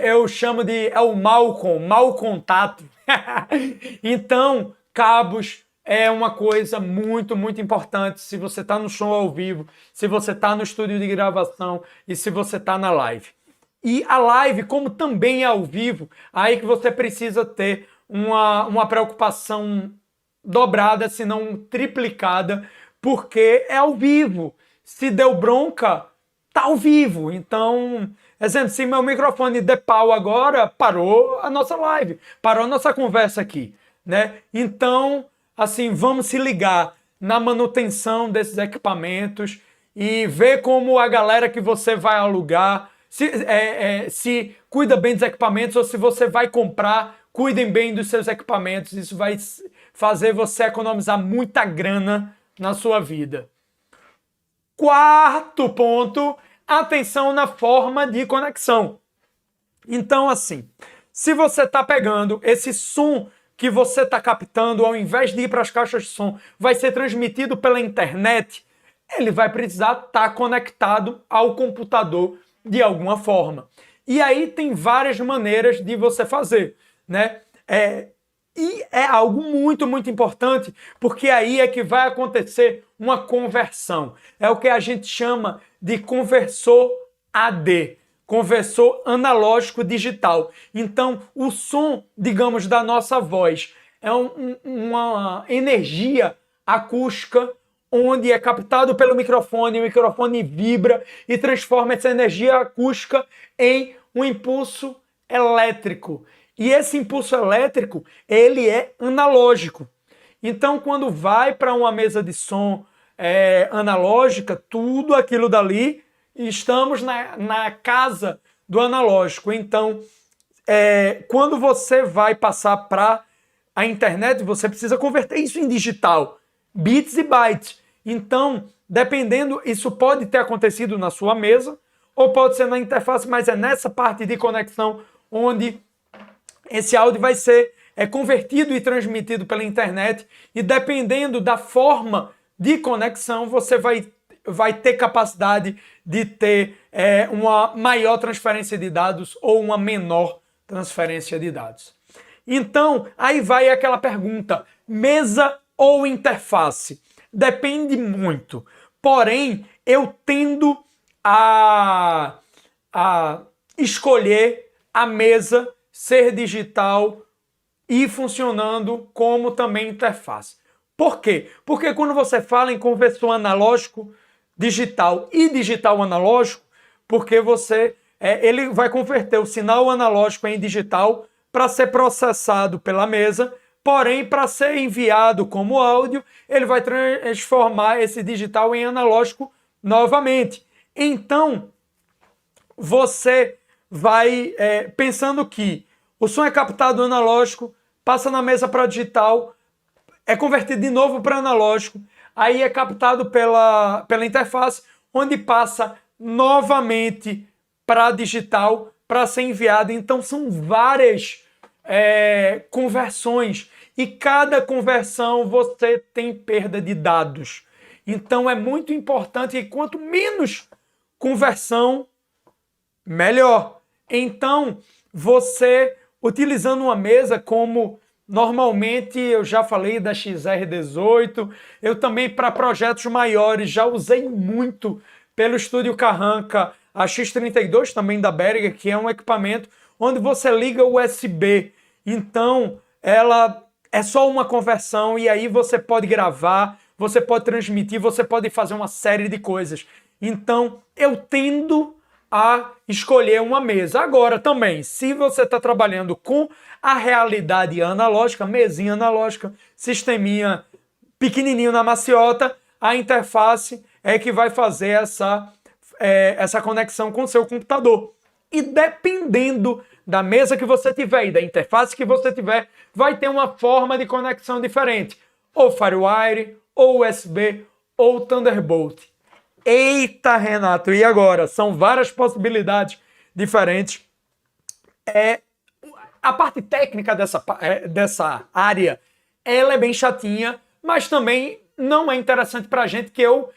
eu chamo de o mau contato. Então, cabos é uma coisa muito, muito importante se você está no show ao vivo, se você está no estúdio de gravação e se você está na live. E a live, como também é ao vivo, aí que você precisa ter uma preocupação dobrada, se não triplicada, porque é ao vivo. Se deu bronca, tá ao vivo. Então, exemplo, se meu microfone der pau agora, parou a nossa live, parou a nossa conversa aqui, né? Então, assim, vamos se ligar na manutenção desses equipamentos e ver como a galera que você vai alugar se cuida bem dos equipamentos, ou se você vai comprar, cuidem bem dos seus equipamentos. Isso vai fazer você economizar muita grana na sua vida. Quarto ponto, atenção na forma de conexão. Então, assim, se você está pegando esse som que você está captando, ao invés de ir para as caixas de som, vai ser transmitido pela internet, ele vai precisar estar conectado ao computador de alguma forma. E aí tem várias maneiras de você fazer, né? E é algo muito, muito importante, porque aí é que vai acontecer uma conversão. É o que a gente chama de conversor AD, conversor analógico digital. Então, o som, digamos, da nossa voz é uma energia acústica onde é captado pelo microfone, o microfone vibra e transforma essa energia acústica em um impulso elétrico. E esse impulso elétrico, ele é analógico. Então, quando vai para uma mesa de som analógica, tudo aquilo dali, estamos na casa do analógico. Então, quando você vai passar para a internet, você precisa converter isso em digital, bits e bytes. Então, dependendo, isso pode ter acontecido na sua mesa, ou pode ser na interface, mas é nessa parte de conexão onde esse áudio vai ser convertido e transmitido pela internet, e dependendo da forma de conexão, você vai ter capacidade de ter uma maior transferência de dados ou uma menor transferência de dados. Então, aí vai aquela pergunta, mesa ou interface? Depende muito. Porém, eu tendo a escolher a mesa ser digital e funcionando como também interface. Por quê? Porque quando você fala em conversor analógico digital e digital analógico, porque ele vai converter o sinal analógico em digital para ser processado pela mesa, porém, para ser enviado como áudio, ele vai transformar esse digital em analógico novamente. Então, você vai pensando que o som é captado analógico, passa na mesa para digital, é convertido de novo para analógico, aí é captado pela interface, onde passa novamente para digital para ser enviado. Então, são várias conversões, e cada conversão você tem perda de dados. Então é muito importante que quanto menos conversão, melhor. Então você, utilizando uma mesa como normalmente eu já falei da XR18, eu também para projetos maiores já usei muito pelo Estúdio Carranca a X32 também da Behringer, que é um equipamento onde você liga o USB. Então ela é só uma conversão e aí você pode gravar, você pode transmitir, você pode fazer uma série de coisas. Então, eu tendo a escolher uma mesa. Agora também, se você está trabalhando com a realidade analógica, mesinha analógica, sisteminha pequenininho na maciota, a interface é que vai fazer essa conexão com o seu computador. E dependendo da mesa que você tiver e da interface que você tiver, vai ter uma forma de conexão diferente. Ou FireWire, ou USB, ou Thunderbolt. Eita, Renato, e agora? São várias possibilidades diferentes. A parte técnica dessa área, ela é bem chatinha, mas também não é interessante para a gente que eu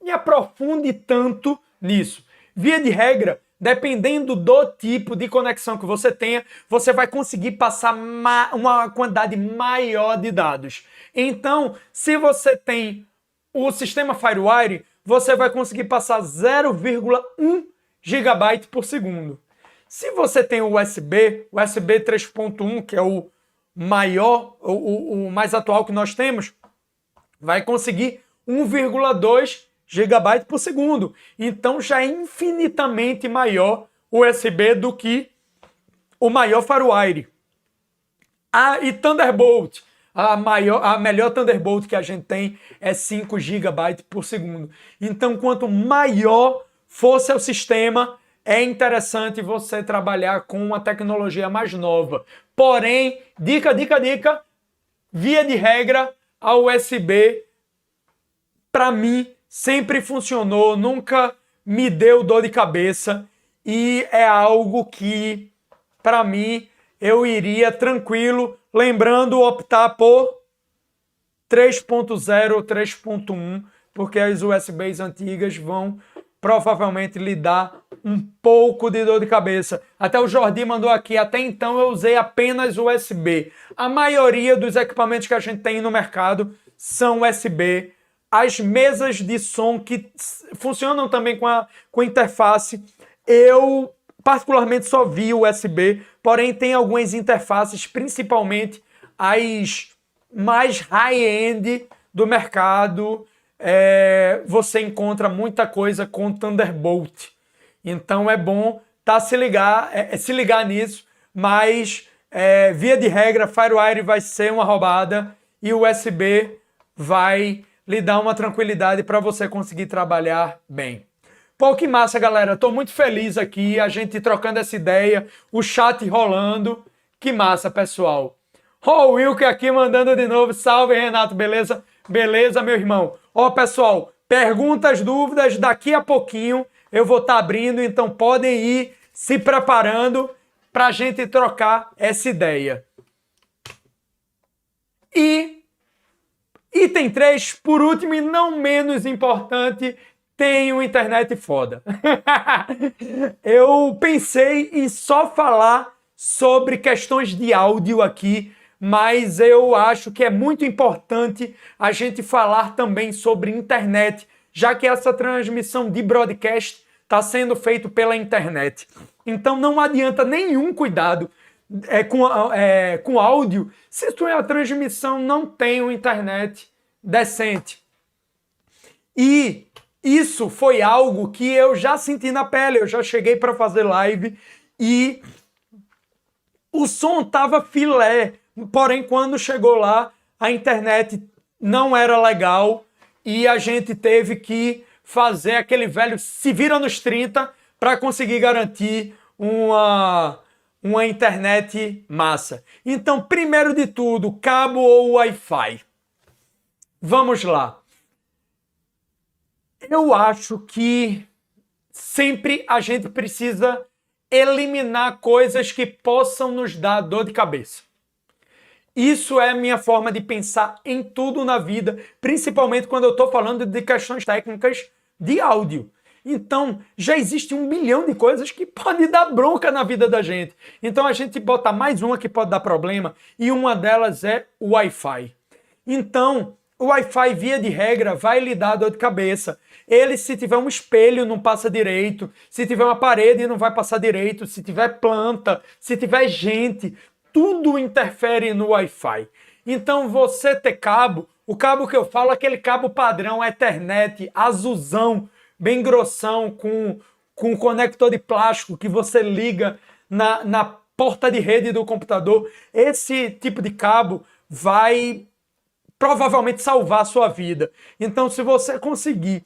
me aprofunde tanto nisso. Via de regra, dependendo do tipo de conexão que você tenha, você vai conseguir passar uma quantidade maior de dados. Então, se você tem o sistema FireWire, você vai conseguir passar 0,1 GB por segundo. Se você tem o USB 3.1, que é o maior, o mais atual que nós temos, vai conseguir 1,2 GB por segundo. Então já é infinitamente maior o USB do que o maior FireWire. E Thunderbolt, a melhor Thunderbolt que a gente tem é 5 GB por segundo. Então quanto maior for seu sistema, é interessante você trabalhar com uma tecnologia mais nova. Porém, dica, via de regra, a USB, para mim, sempre funcionou, nunca me deu dor de cabeça e é algo que, para mim, eu iria tranquilo, lembrando optar por 3.0 ou 3.1, porque as USBs antigas vão provavelmente lhe dar um pouco de dor de cabeça. Até o Jordi mandou aqui, até então eu usei apenas USB. A maioria dos equipamentos que a gente tem no mercado são USB. As mesas de som que funcionam também com interface, eu particularmente só vi USB, porém tem algumas interfaces, principalmente as mais high-end do mercado, você encontra muita coisa com Thunderbolt. Então é bom se ligar nisso, mas via de regra, FireWire vai ser uma roubada e o USB vai lhe dar uma tranquilidade para você conseguir trabalhar bem. Pô, que massa, galera. Tô muito feliz aqui, a gente trocando essa ideia, o chat rolando. Que massa, pessoal. Ó, o Wilker aqui mandando de novo. Salve, Renato, beleza? Beleza, meu irmão. Ó, pessoal, perguntas, dúvidas, daqui a pouquinho eu vou estar abrindo, então podem ir se preparando para a gente trocar essa ideia. E item 3, por último e não menos importante, tenho internet foda. Eu pensei em só falar sobre questões de áudio aqui, mas eu acho que é muito importante a gente falar também sobre internet, já que essa transmissão de broadcast está sendo feita pela internet. Então não adianta nenhum cuidado com áudio se a transmissão não tem uma internet decente. E isso foi algo que eu já senti na pele, eu já cheguei para fazer live e o som tava filé, porém quando chegou lá a internet não era legal e a gente teve que fazer aquele velho se vira nos 30 para conseguir garantir uma internet massa. Então, primeiro de tudo, cabo ou Wi-Fi? Vamos lá. Eu acho que sempre a gente precisa eliminar coisas que possam nos dar dor de cabeça. Isso é a minha forma de pensar em tudo na vida, principalmente quando eu estou falando de questões técnicas de áudio. Então, já existe 1 bilhão de coisas que podem dar bronca na vida da gente. Então, a gente bota mais uma que pode dar problema e uma delas é o Wi-Fi. Então, o Wi-Fi, via de regra, vai lhe dar dor de cabeça. Ele, se tiver um espelho, não passa direito. Se tiver uma parede, não vai passar direito. Se tiver planta, se tiver gente, tudo interfere no Wi-Fi. Então, você ter cabo, o cabo que eu falo é aquele cabo padrão Ethernet, azulzão, bem grossão, com conector de plástico que você liga na porta de rede do computador. Esse tipo de cabo vai provavelmente salvar a sua vida. Então, se você conseguir,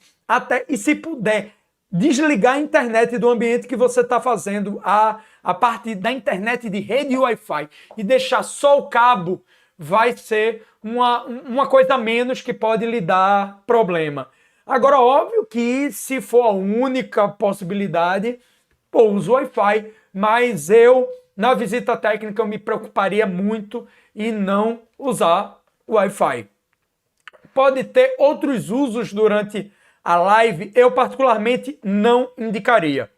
e se puder, desligar a internet do ambiente que você está fazendo, a parte da internet de rede Wi-Fi, e deixar só o cabo, vai ser uma coisa a menos que pode lhe dar problema. Agora, óbvio que se for a única possibilidade, uso Wi-Fi, mas eu, na visita técnica, eu me preocuparia muito em não usar Wi-Fi. Pode ter outros usos durante a live, eu particularmente não indicaria.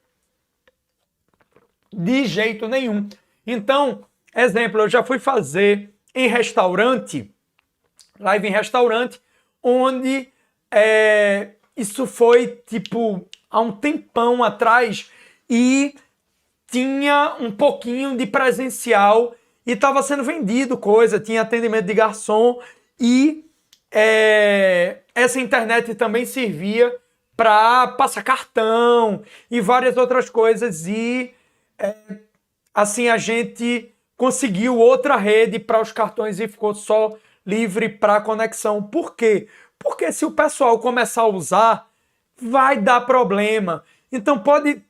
De jeito nenhum. Então, exemplo, eu já fui fazer em restaurante, live em restaurante, onde isso foi tipo há um tempão atrás e tinha um pouquinho de presencial e estava sendo vendido coisa, tinha atendimento de garçom e essa internet também servia para passar cartão e várias outras coisas e assim a gente conseguiu outra rede para os cartões e ficou só livre para conexão. Por quê? Porque se o pessoal começar a usar, vai dar problema. Então pode...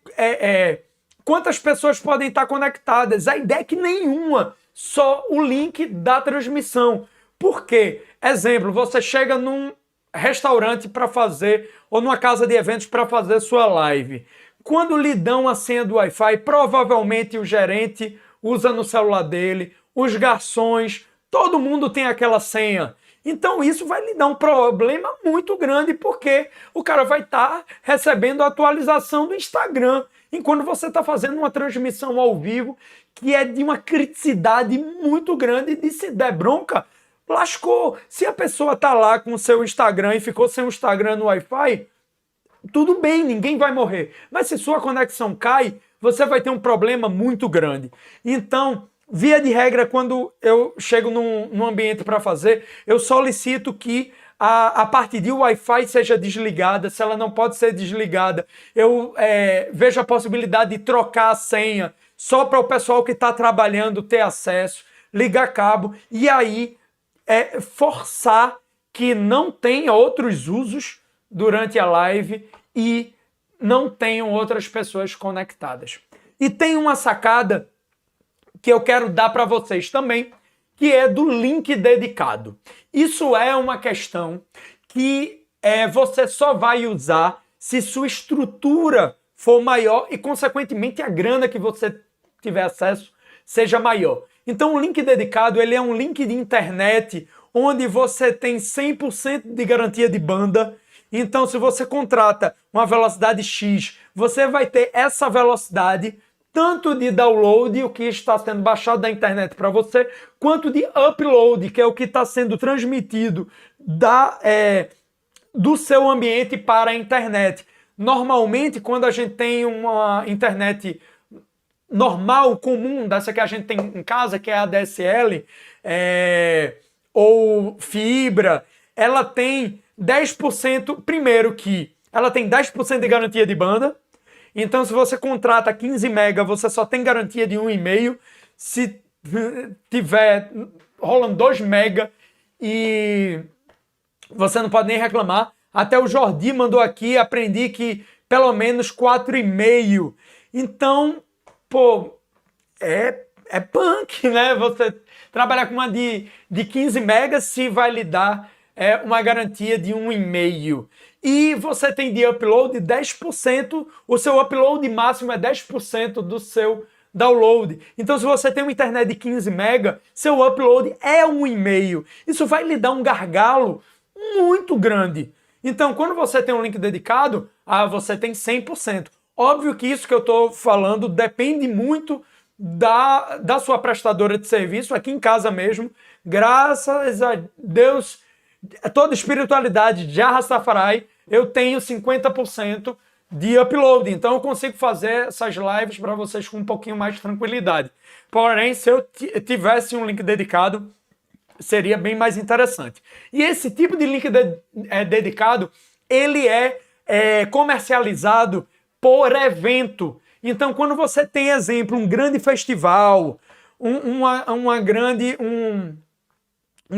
quantas pessoas podem estar conectadas? A ideia é que nenhuma, só o link da transmissão. Por quê? Exemplo, você chega num restaurante para fazer, ou numa casa de eventos para fazer sua live. Quando lhe dão a senha do Wi-Fi, provavelmente o gerente usa no celular dele, os garçons, todo mundo tem aquela senha. Então isso vai lhe dar um problema muito grande, porque o cara vai estar recebendo a atualização do Instagram, enquanto você está fazendo uma transmissão ao vivo que é de uma criticidade muito grande, de se der bronca, lascou. Se a pessoa tá lá com o seu Instagram e ficou sem o Instagram no Wi-Fi, tudo bem, ninguém vai morrer. Mas se sua conexão cai, você vai ter um problema muito grande. Então, via de regra, quando eu chego num ambiente para fazer, eu solicito que a parte de Wi-Fi seja desligada. Se ela não pode ser desligada, eu vejo a possibilidade de trocar a senha só para o pessoal que está trabalhando ter acesso, ligar cabo e aí forçar que não tenha outros usos durante a live e não tenham outras pessoas conectadas. E tem uma sacada que eu quero dar para vocês também, que é do link dedicado. Isso é uma questão que você só vai usar se sua estrutura for maior e, consequentemente, a grana que você tiver acesso seja maior. Então, o link dedicado ele é um link de internet onde você tem 100% de garantia de banda. Então, se você contrata uma velocidade X, você vai ter essa velocidade tanto de download, o que está sendo baixado da internet para você, quanto de upload, que é o que está sendo transmitido do seu ambiente para a internet. Normalmente, quando a gente tem uma internet normal, comum, dessa que a gente tem em casa, que é a DSL, ou fibra, ela tem 10%, primeiro que ela tem 10% de garantia de banda. Então, se você contrata 15 mega, você só tem garantia de 1,5. Se tiver rolando 2 mega e você não pode nem reclamar. Até o Jordi mandou aqui, aprendi que pelo menos 4,5. Então, pô, é punk, né? Você trabalhar com uma de 15 megas se vai lhe dar uma garantia de 1,5. E você tem de upload 10%, o seu upload máximo é 10% do seu download. Então, se você tem uma internet de 15 mega, seu upload é 1,5. Isso vai lhe dar um gargalo muito grande. Então, quando você tem um link dedicado, você tem 100%. Óbvio que isso que eu estou falando depende muito da sua prestadora de serviço, aqui em casa mesmo. Graças a Deus, toda espiritualidade de Rastafari, eu tenho 50% de upload. Então eu consigo fazer essas lives para vocês com um pouquinho mais de tranquilidade. Porém, se eu tivesse um link dedicado, seria bem mais interessante. E esse tipo de link dedicado, ele é comercializado por evento. Então, quando você tem, exemplo, um grande festival, um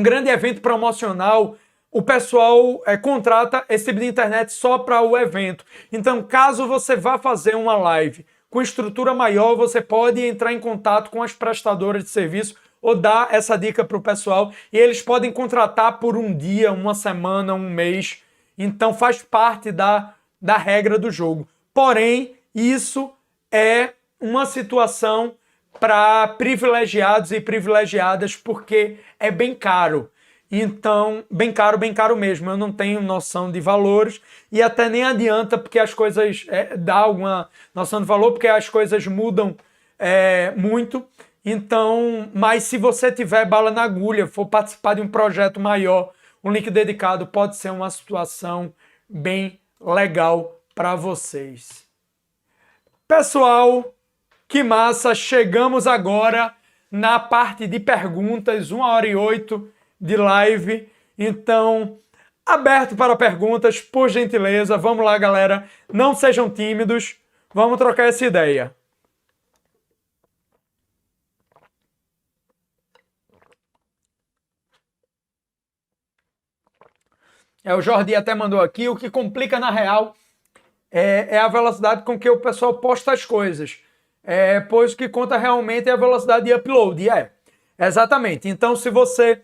grande evento promocional, o pessoal contrata esse tipo de internet só para o evento. Então, caso você vá fazer uma live com estrutura maior, você pode entrar em contato com as prestadoras de serviço ou dar essa dica para o pessoal. E eles podem contratar por um dia, uma semana, um mês. Então, faz parte da regra do jogo. Porém, isso é uma situação para privilegiados e privilegiadas, porque é bem caro. Então, bem caro mesmo. Eu não tenho noção de valores e até nem adianta, porque as coisas dá alguma noção de valor, porque as coisas mudam muito. Então, mas se você tiver bala na agulha, for participar de um projeto maior, um link dedicado pode ser uma situação bem legal para vocês. Pessoal, que massa! Chegamos agora na parte de perguntas, 1h08 de live. Então, aberto para perguntas, por gentileza. Vamos lá, galera. Não sejam tímidos. Vamos trocar essa ideia. O Jordi até mandou aqui. O que complica na real é a velocidade com que o pessoal posta as coisas. Pois o que conta realmente é a velocidade de upload. Exatamente. Então, se você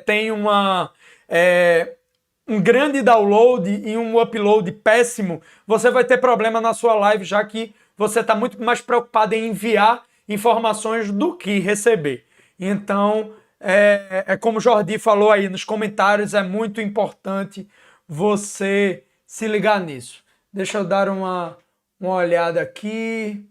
tem um grande download e um upload péssimo, você vai ter problema na sua live, já que você está muito mais preocupado em enviar informações do que receber. Então, como o Jordi falou aí nos comentários, é muito importante você se ligar nisso. Deixa eu dar uma olhada aqui.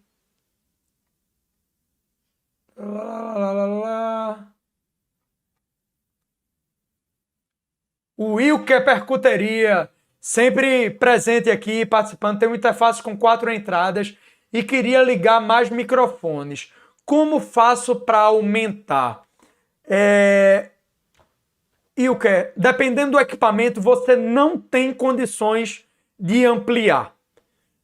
O Wilker Percuteria, sempre presente aqui, participando, tem uma interface com 4 entradas e queria ligar mais microfones. Como faço para aumentar? Wilker, dependendo do equipamento, você não tem condições de ampliar.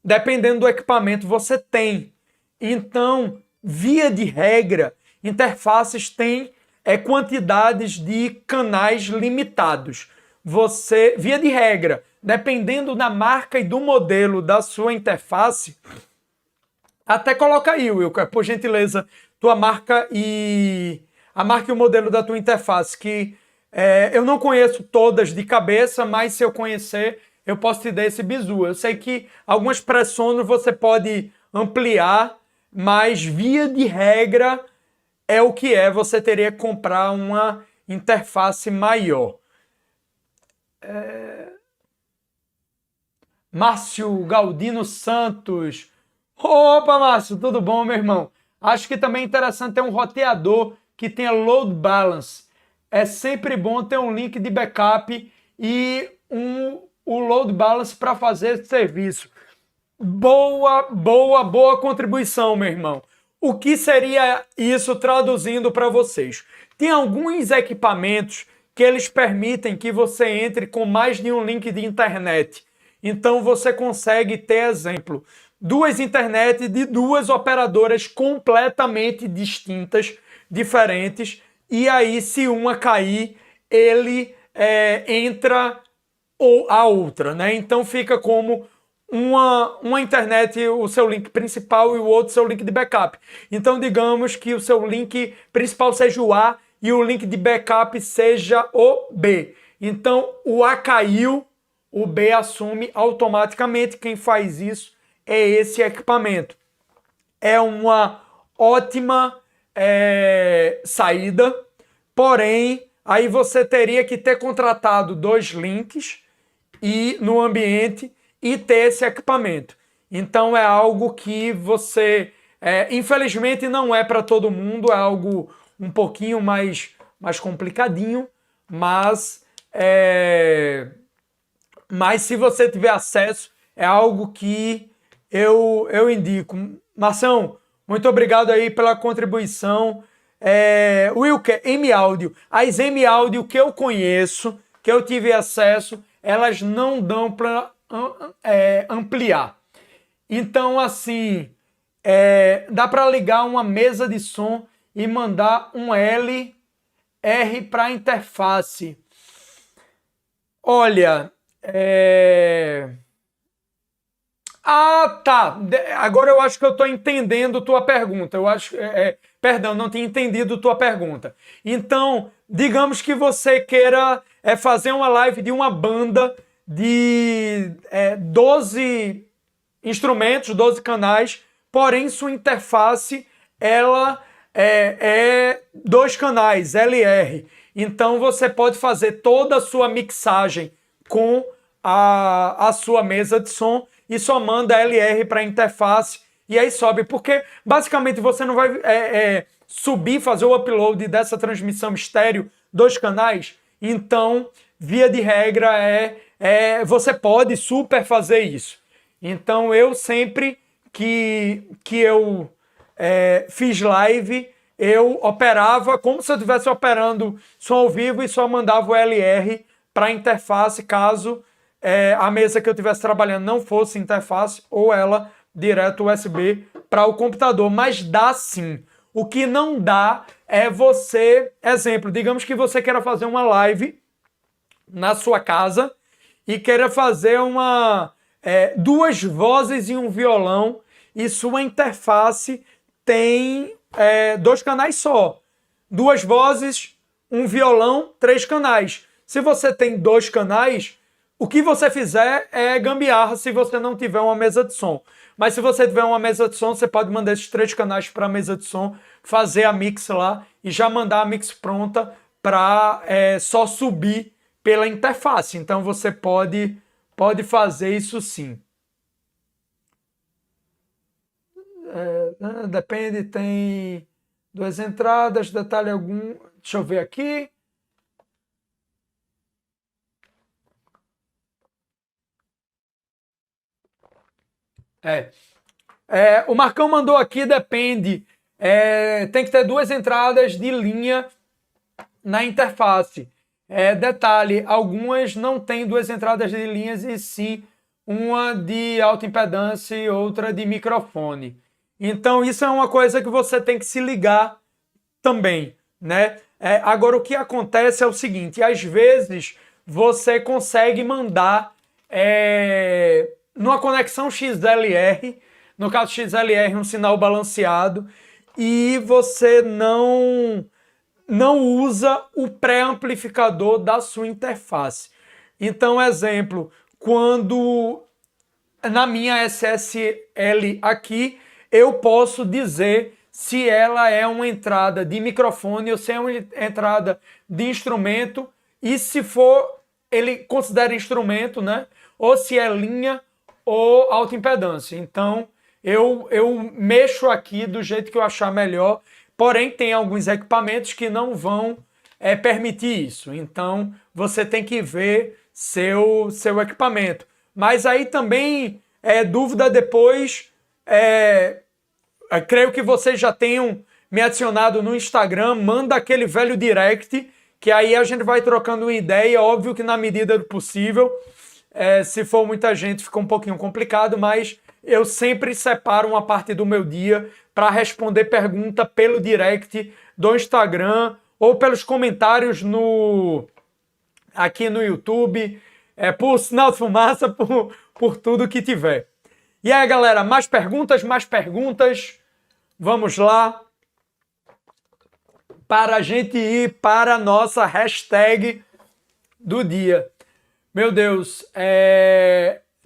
Dependendo do equipamento, você tem. Então, via de regra, interfaces têm quantidades de canais limitados. Você, via de regra, dependendo da marca e do modelo da sua interface, até coloca aí, Wilker, por gentileza, tua marca e o modelo da tua interface, que eu não conheço todas de cabeça, mas se eu conhecer, eu posso te dar esse bizu. Eu sei que algumas pré-sonos você pode ampliar, mas via de regra é o que é. Você teria que comprar uma interface maior. Márcio Galdino Santos. Opa, Márcio, tudo bom, meu irmão? Acho que também é interessante ter um roteador que tenha load balance. É sempre bom ter um link de backup e o load balance para fazer esse serviço. Boa contribuição, meu irmão. O que seria isso traduzindo para vocês? Tem alguns equipamentos que eles permitem que você entre com mais de um link de internet. Então você consegue ter, exemplo, 2 internet de 2 operadoras completamente distintas, diferentes, e aí se uma cair, ele entra ou a outra, né? Então fica como uma internet, o seu link principal, e o outro seu link de backup. Então digamos que o seu link principal seja o A e o link de backup seja o B. Então o A caiu, o B assume automaticamente. Quem faz isso é esse equipamento. É uma ótima saída, porém aí você teria que ter contratado 2 links e no ambiente e ter esse equipamento. Então é algo que você, infelizmente não é para todo mundo, é algo um pouquinho mais complicadinho, mas se você tiver acesso, é algo que eu indico. Marção, muito obrigado aí pela contribuição. Wilker, M-Audio. As M-Audio que eu conheço, que eu tive acesso, elas não dão para ampliar. Então, assim, dá para ligar uma mesa de som e mandar um LR para a interface. Olha, tá. Agora eu acho que eu estou entendendo tua pergunta. Eu acho, perdão, não tinha entendido tua pergunta. Então, digamos que você queira fazer uma live de uma banda de 12 instrumentos, 12 canais, porém sua interface ela é 2 canais, LR. Então você pode fazer toda a sua mixagem com a sua mesa de som e só manda LR para a interface e aí sobe, porque basicamente você não vai subir, fazer o upload dessa transmissão estéreo 2 canais. Então, via de regra, você pode super fazer isso. Então, eu sempre que eu fiz live, eu operava como se eu estivesse operando som ao vivo e só mandava o LR para a interface, caso a mesa que eu estivesse trabalhando não fosse interface, ou ela direto USB para o computador. Mas dá sim. O que não dá é você, exemplo, digamos que você queira fazer uma live na sua casa e queira fazer 2 vozes e um violão e sua interface tem 2 canais só. 2 vozes, um violão, 3 canais. Se você tem 2 canais, o que você fizer é gambiarra se você não tiver uma mesa de som. Mas se você tiver uma mesa de som, você pode mandar esses 3 canais para a mesa de som, fazer a mix lá e já mandar a mix pronta para só subir pela interface. Então você pode fazer isso sim. Depende, tem 2 entradas, detalhe algum. Deixa eu ver aqui. O Marcão mandou aqui, depende. Tem que ter 2 entradas de linha na interface. Detalhe, algumas não tem 2 entradas de linhas e sim uma de alta impedância e outra de microfone. Então isso é uma coisa que você tem que se ligar também, né? Agora o que acontece é o seguinte, às vezes você consegue mandar numa conexão XLR, no caso XLR um sinal balanceado, e você não usa o pré-amplificador da sua interface. Então, exemplo, quando na minha SSL aqui, eu posso dizer se ela é uma entrada de microfone ou se é uma entrada de instrumento, e se for, ele considera instrumento, né? Ou se é linha ou alta impedância. Então, eu mexo aqui do jeito que eu achar melhor, porém tem alguns equipamentos que não vão permitir isso. Então, você tem que ver seu equipamento. Mas aí também, dúvida depois, creio que vocês já tenham me adicionado no Instagram, manda aquele velho direct, que aí a gente vai trocando uma ideia, óbvio que na medida do possível. Se for muita gente fica um pouquinho complicado, mas eu sempre separo uma parte do meu dia para responder pergunta pelo direct do Instagram ou pelos comentários aqui no YouTube, por sinal de fumaça, por tudo que tiver. E aí, galera, mais perguntas? Vamos lá para a gente ir para a nossa hashtag do dia. Meu Deus,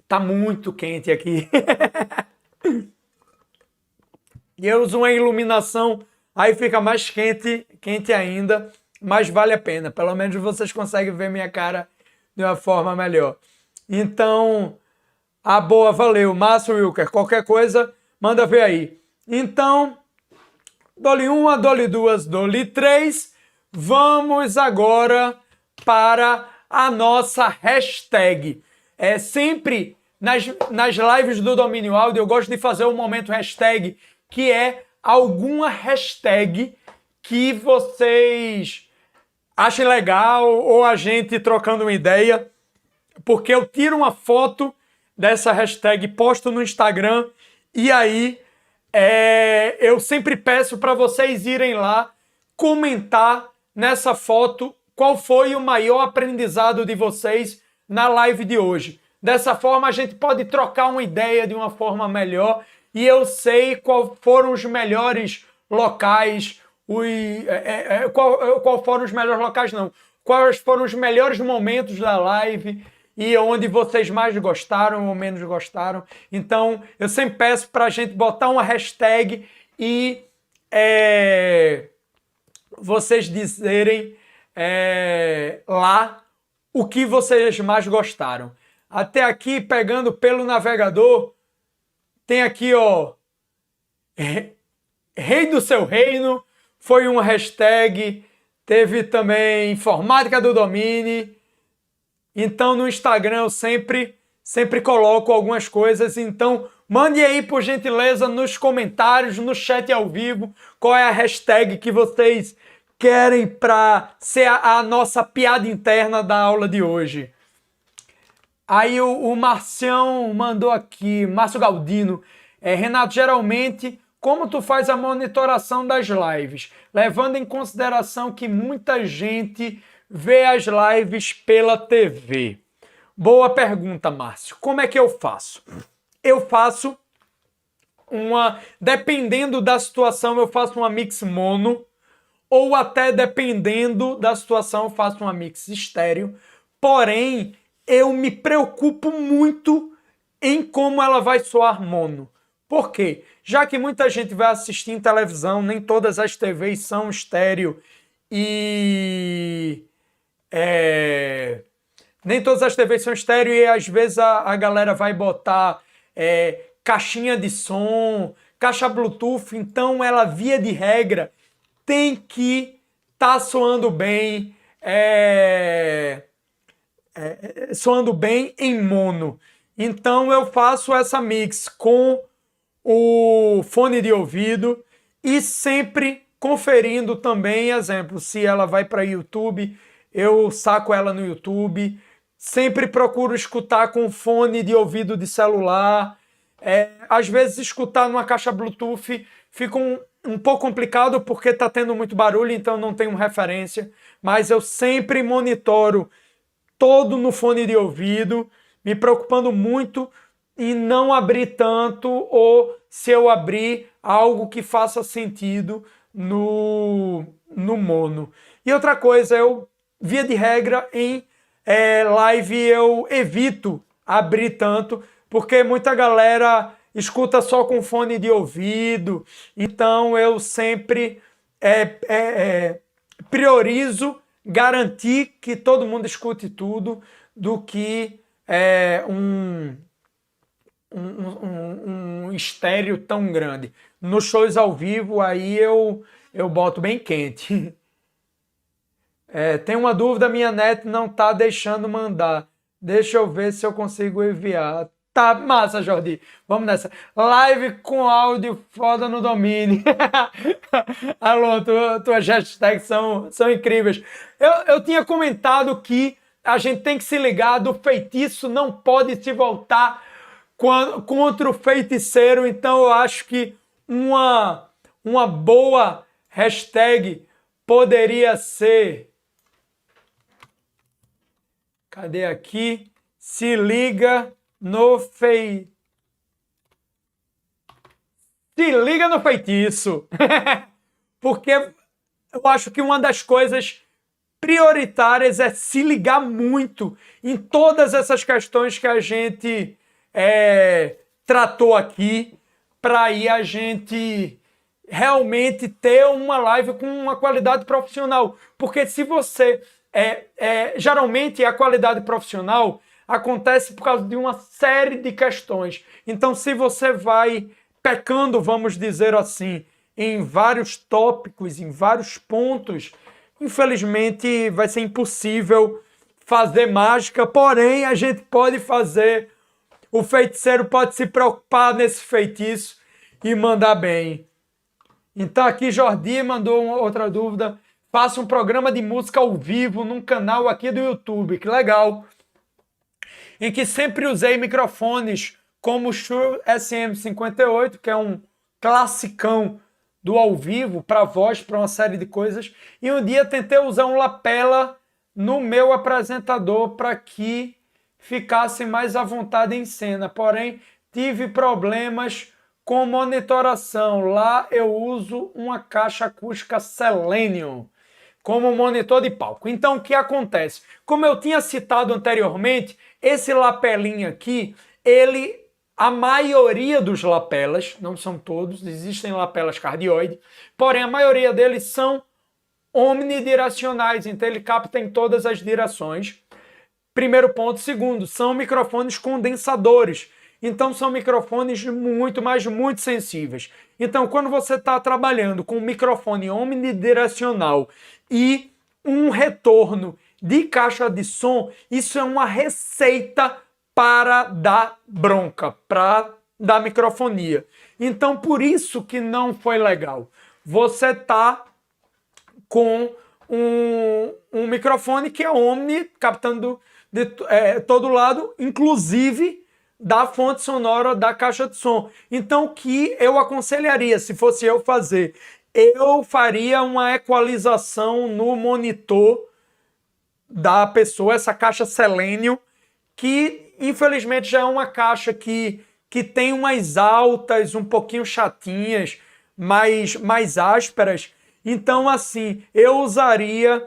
tá muito quente aqui. E eu uso uma iluminação, aí fica mais quente ainda, mas vale a pena. Pelo menos vocês conseguem ver minha cara de uma forma melhor. Então, boa, valeu. Márcio Wilker, qualquer coisa, manda ver aí. Então, dole 1, dole 2, dole 3. Vamos agora para a nossa hashtag. Sempre nas lives do Domínio Áudio eu gosto de fazer um momento hashtag, que é alguma hashtag que vocês achem legal ou a gente trocando uma ideia, porque eu tiro uma foto dessa hashtag, posto no Instagram e aí eu sempre peço para vocês irem lá comentar nessa foto qual foi o maior aprendizado de vocês na live de hoje. Dessa forma, a gente pode trocar uma ideia de uma forma melhor e eu sei qual foram os melhores locais, qual foram os melhores locais, não. Quais foram os melhores momentos da live e onde vocês mais gostaram ou menos gostaram. Então, eu sempre peço para a gente botar uma hashtag e vocês dizerem lá o que vocês mais gostaram. Até aqui, pegando pelo navegador, tem aqui, ó, Rei do Seu Reino, foi uma hashtag. Teve também Informática do Domínio. Então, no Instagram eu sempre coloco algumas coisas. Então, mande aí, por gentileza, nos comentários, no chat ao vivo, qual é a hashtag que vocês querem para ser a nossa piada interna da aula de hoje. Aí o Marcião mandou aqui, Márcio Galdino. Renato, geralmente, como tu faz a monitoração das lives? Levando em consideração que muita gente vê as lives pela TV. Boa pergunta, Márcio. Como é que eu faço? Eu faço dependendo da situação, eu faço uma mix mono ou até dependendo da situação, eu faço uma mix estéreo. Porém, eu me preocupo muito em como ela vai soar mono. Por quê? Já que muita gente vai assistir em televisão, nem todas as TVs são estéreo e... nem todas as TVs são estéreo e às vezes a galera vai botar caixinha de som, caixa Bluetooth, então ela, via de regra, tem que estar soando bem, soando bem em mono. Então eu faço essa mix com o fone de ouvido e sempre conferindo também, exemplo, se ela vai para YouTube, eu saco ela no YouTube, sempre procuro escutar com fone de ouvido de celular, às vezes escutar numa caixa Bluetooth fica um pouco complicado porque está tendo muito barulho, então não tenho referência, mas eu sempre monitoro todo no fone de ouvido, me preocupando muito em não abrir tanto, ou se eu abrir, algo que faça sentido no mono. E outra coisa, eu, via de regra, em live eu evito abrir tanto, porque muita galera escuta só com fone de ouvido, então eu sempre priorizo garantir que todo mundo escute tudo do que um estéreo tão grande. Nos shows ao vivo, aí eu boto bem quente. Tem uma dúvida, minha net não tá deixando mandar. Deixa eu ver se eu consigo enviar. Tá massa, Jordi. Vamos nessa. Live com áudio foda no domínio. Alô, tuas hashtags são incríveis. Eu tinha comentado que a gente tem que se ligar do feitiço, não pode se voltar contra o feiticeiro. Então eu acho que uma boa hashtag poderia ser... Cadê aqui? Se liga no Se liga no feitiço. Porque eu acho que uma das coisas prioritárias é se ligar muito em todas essas questões que a gente tratou aqui, para aí a gente realmente ter uma live com uma qualidade profissional. Porque se você... geralmente a qualidade profissional acontece por causa de uma série de questões. Então, se você vai pecando, vamos dizer assim, em vários tópicos, em vários pontos, infelizmente vai ser impossível fazer mágica, porém a gente pode fazer, o feiticeiro pode se preocupar nesse feitiço e mandar bem. Então aqui Jordi mandou outra dúvida: faça um programa de música ao vivo num canal aqui do YouTube, que legal, em que sempre usei microfones como o Shure SM58, que é um classicão do ao vivo, para voz, para uma série de coisas, e um dia tentei usar um lapela no meu apresentador para que ficasse mais à vontade em cena, porém tive problemas com monitoração. Lá eu uso uma caixa acústica Selenium como monitor de palco. Então o que acontece? Como eu tinha citado anteriormente, esse lapelinho aqui, a maioria dos lapelas, não são todos, existem lapelas cardioide, porém a maioria deles são omnidirecionais, então ele capta em todas as direções. Primeiro ponto. Segundo, são microfones condensadores. Então são microfones muito sensíveis. Então quando você está trabalhando com um microfone omnidirecional e um retorno de caixa de som, isso é uma receita para dar bronca, para dar microfonia. Então por isso que não foi legal. Você está com um microfone que é omni, captando de todo lado, inclusive da fonte sonora da caixa de som. Então o que eu aconselharia, se fosse eu fazer, eu faria uma equalização no monitor da pessoa, essa caixa Selenium, que infelizmente já é uma caixa que tem umas altas um pouquinho chatinhas, mais ásperas, Então, assim, eu usaria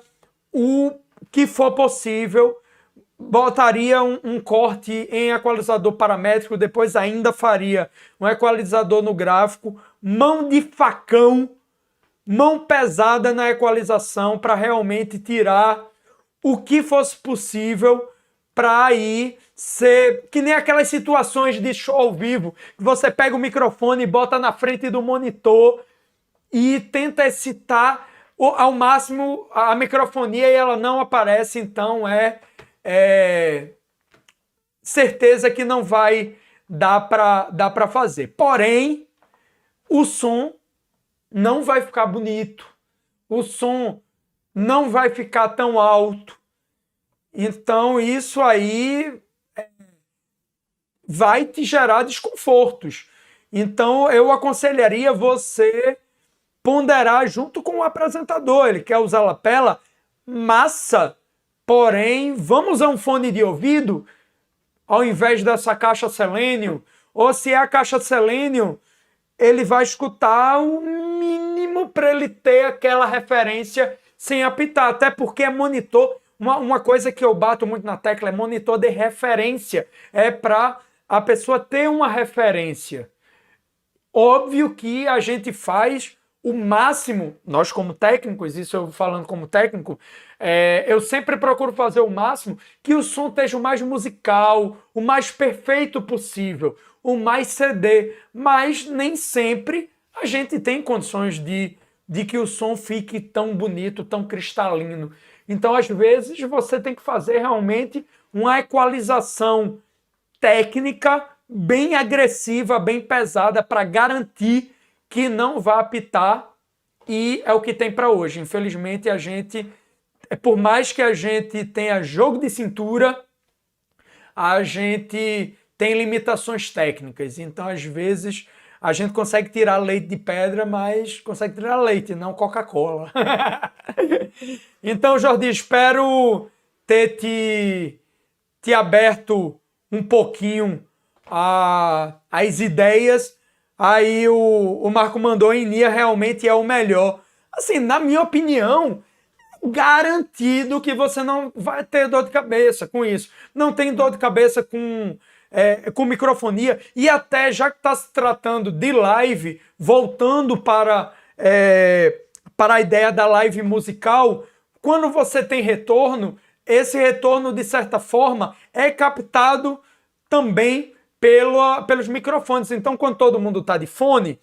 o que for possível, botaria um corte em equalizador paramétrico, depois ainda faria um equalizador no gráfico, mão de facão, mão pesada na equalização para realmente tirar o que fosse possível para aí ser que nem aquelas situações de show ao vivo, que você pega o microfone e bota na frente do monitor e tenta excitar ao máximo a microfonia e ela não aparece, então é certeza que não vai dar para fazer. Porém, o som não vai ficar bonito, o som não vai ficar tão alto. Então, isso aí vai te gerar desconfortos. Então, eu aconselharia você ponderar junto com o apresentador. Ele quer usar lapela? Massa! Porém, vamos usar um fone de ouvido ao invés dessa caixa Selenium? Ou se é a caixa Selenium, ele vai escutar o mínimo para ele ter aquela referência sem apitar. Até porque é monitor. Uma coisa que eu bato muito na tecla é monitor de referência. É para a pessoa ter uma referência. Óbvio que a gente faz o máximo, nós como técnicos, isso eu falando como técnico, eu sempre procuro fazer o máximo que o som esteja o mais musical, o mais perfeito possível, o mais CD, mas nem sempre a gente tem condições de que o som fique tão bonito, tão cristalino. Então, às vezes, você tem que fazer realmente uma equalização técnica bem agressiva, bem pesada, para garantir que não vai apitar, e é o que tem para hoje. Infelizmente, a gente, por mais que a gente tenha jogo de cintura, a gente tem limitações técnicas. Então, às vezes, a gente consegue tirar leite de pedra, mas consegue tirar leite, não Coca-Cola. Então, Jordi, espero ter te aberto um pouquinho as ideias. Aí o Marco mandou em Nia realmente é o melhor. Assim, na minha opinião, garantido que você não vai ter dor de cabeça com isso. Não tem dor de cabeça com microfonia. E até, já que está se tratando de live, voltando para a ideia da live musical, quando você tem retorno, esse retorno, de certa forma, é captado também pelos microfones. Então, quando todo mundo está de fone,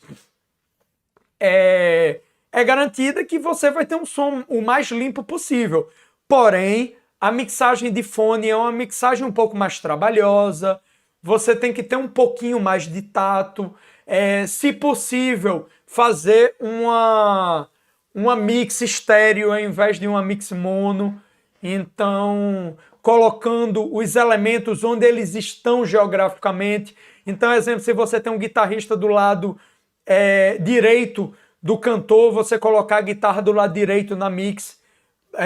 é garantida que você vai ter um som o mais limpo possível. Porém, a mixagem de fone é uma mixagem um pouco mais trabalhosa, você tem que ter um pouquinho mais de tato, se possível, fazer uma mix estéreo ao invés de uma mix mono. Então, colocando os elementos onde eles estão geograficamente. Então, exemplo, se você tem um guitarrista do lado direito do cantor, você colocar a guitarra do lado direito na mix,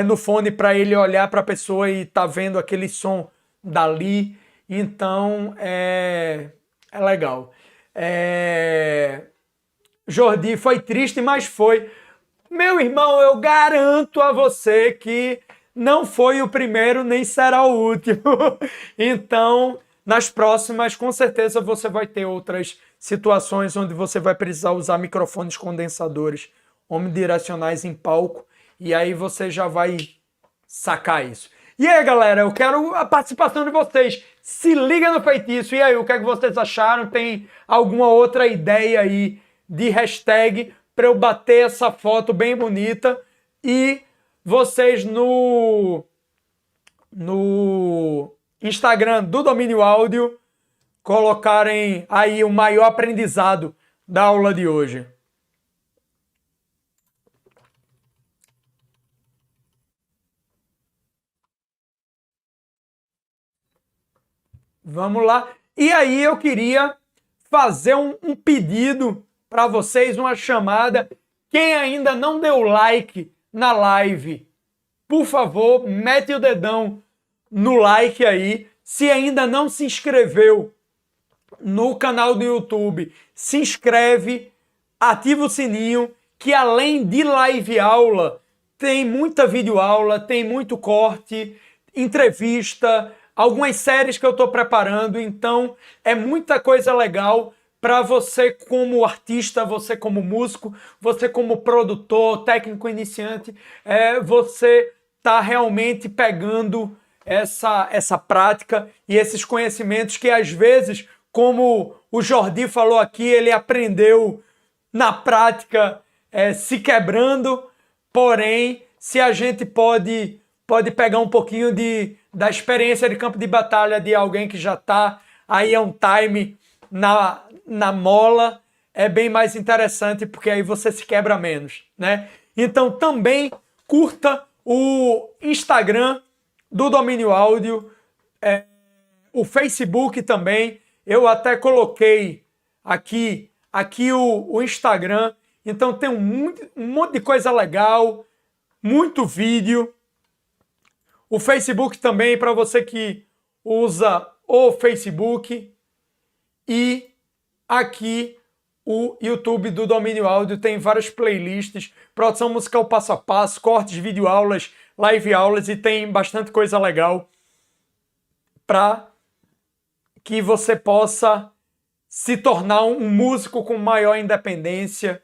no fone, para ele olhar para a pessoa e tá vendo aquele som dali. Então, é legal. Jordi, foi triste, mas foi. Meu irmão, eu garanto a você que não foi o primeiro, nem será o último. Então, nas próximas, com certeza, você vai ter outras situações onde você vai precisar usar microfones condensadores omnidirecionais em palco, e aí você já vai sacar isso. E aí, galera, eu quero a participação de vocês. Se liga no feitiço. E aí, o que é que vocês acharam? Tem alguma outra ideia aí de hashtag para eu bater essa foto bem bonita e vocês no Instagram do Domínio Áudio colocarem aí o maior aprendizado da aula de hoje. Vamos lá. E aí eu queria fazer um pedido para vocês, uma chamada. Quem ainda não deu like na live, por favor, mete o dedão no like aí. Se ainda não se inscreveu no canal do YouTube, se inscreve, ativa o sininho que além de live aula, tem muita videoaula, tem muito corte, entrevista, algumas séries que eu estou preparando, então é muita coisa legal para você como artista, você como músico, você como produtor, técnico iniciante, você tá realmente pegando essa prática e esses conhecimentos que às vezes, como o Jordi falou aqui, ele aprendeu na prática, se quebrando, porém, se a gente pode pegar um pouquinho da experiência de campo de batalha de alguém que já está aí há um time na mola, é bem mais interessante, porque aí você se quebra menos, né? Então também curta o Instagram do Domínio Áudio, o Facebook também, eu até coloquei aqui o Instagram, então tem um monte de coisa legal, muito vídeo. O Facebook também, para você que usa o Facebook. E aqui o YouTube do Domínio Áudio tem várias playlists, produção musical passo a passo, cortes, videoaulas, live aulas e tem bastante coisa legal para que você possa se tornar um músico com maior independência,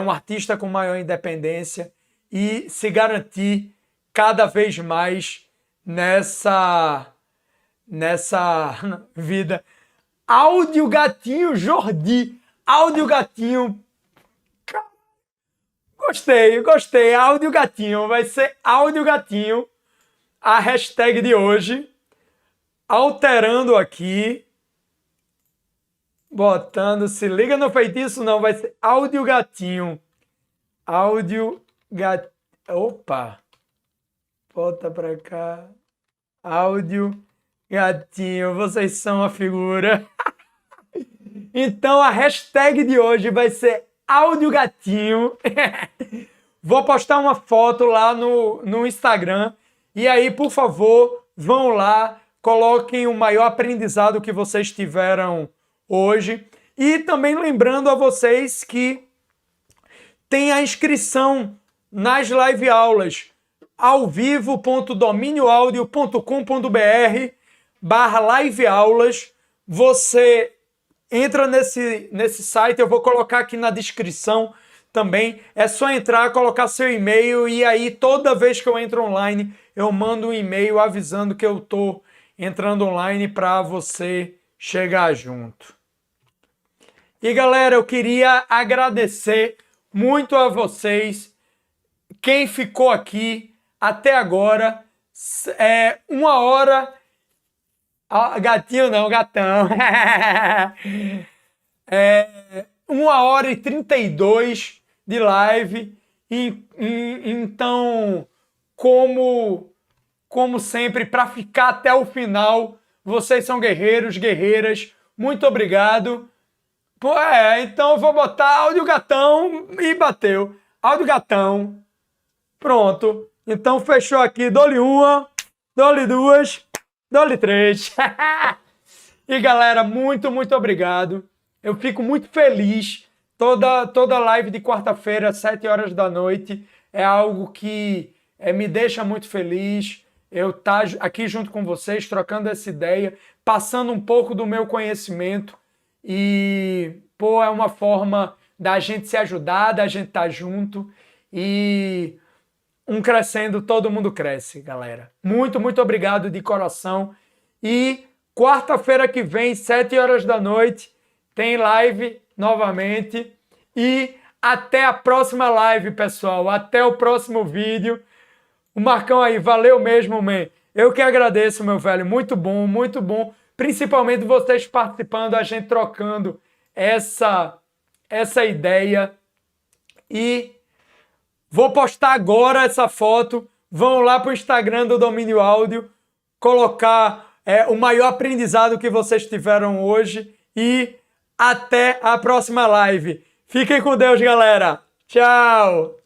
um artista com maior independência e se garantir cada vez mais nessa vida. Áudio Gatinho Jordi. Áudio Gatinho. Gostei. Áudio Gatinho. Vai ser Áudio Gatinho. A hashtag de hoje. Alterando aqui. Botando. Se liga no feitiço, não. Vai ser Áudio Gatinho. Áudio Gatinho. Opa. Bota pra cá. Áudio Gatinho. Vocês são a figura. Então a hashtag de hoje vai ser Áudio Gatinho. Vou postar uma foto lá no Instagram. E aí, por favor, vão lá, coloquem o maior aprendizado que vocês tiveram hoje. E também lembrando a vocês que tem a inscrição nas live aulas alvivo.dominioaudio.com.br/live aulas. Você entra nesse site, eu vou colocar aqui na descrição também. É só entrar, colocar seu e-mail e aí toda vez que eu entro online, eu mando um e-mail avisando que eu tô entrando online para você chegar junto. E galera, eu queria agradecer muito a vocês, quem ficou aqui até agora, 1h... gatinho não, gatão. 1h32 de live. Então, como sempre, para ficar até o final, vocês são guerreiros, guerreiras. Muito obrigado. Então eu vou botar Áudio Gatão e bateu. Áudio Gatão. Pronto. Então fechou aqui. Dou-lhe uma, dou-lhe duas, dou-lhe três. E galera, muito obrigado. Eu fico muito feliz. Toda live de quarta-feira, 7 horas da noite, é algo que me deixa muito feliz. Eu estar aqui junto com vocês, trocando essa ideia, passando um pouco do meu conhecimento. E, é uma forma da gente se ajudar, da gente estar junto. E um crescendo, todo mundo cresce, galera. Muito obrigado de coração. E quarta-feira que vem, 7 horas da noite, tem live novamente. E até a próxima live, pessoal. Até o próximo vídeo. O Marcão aí, valeu mesmo, man. Eu que agradeço, meu velho. Muito bom, muito bom. Principalmente vocês participando, a gente trocando essa ideia. E vou postar agora essa foto. Vão lá para o Instagram do Domínio Áudio, colocar o maior aprendizado que vocês tiveram hoje. E até a próxima live. Fiquem com Deus, galera. Tchau!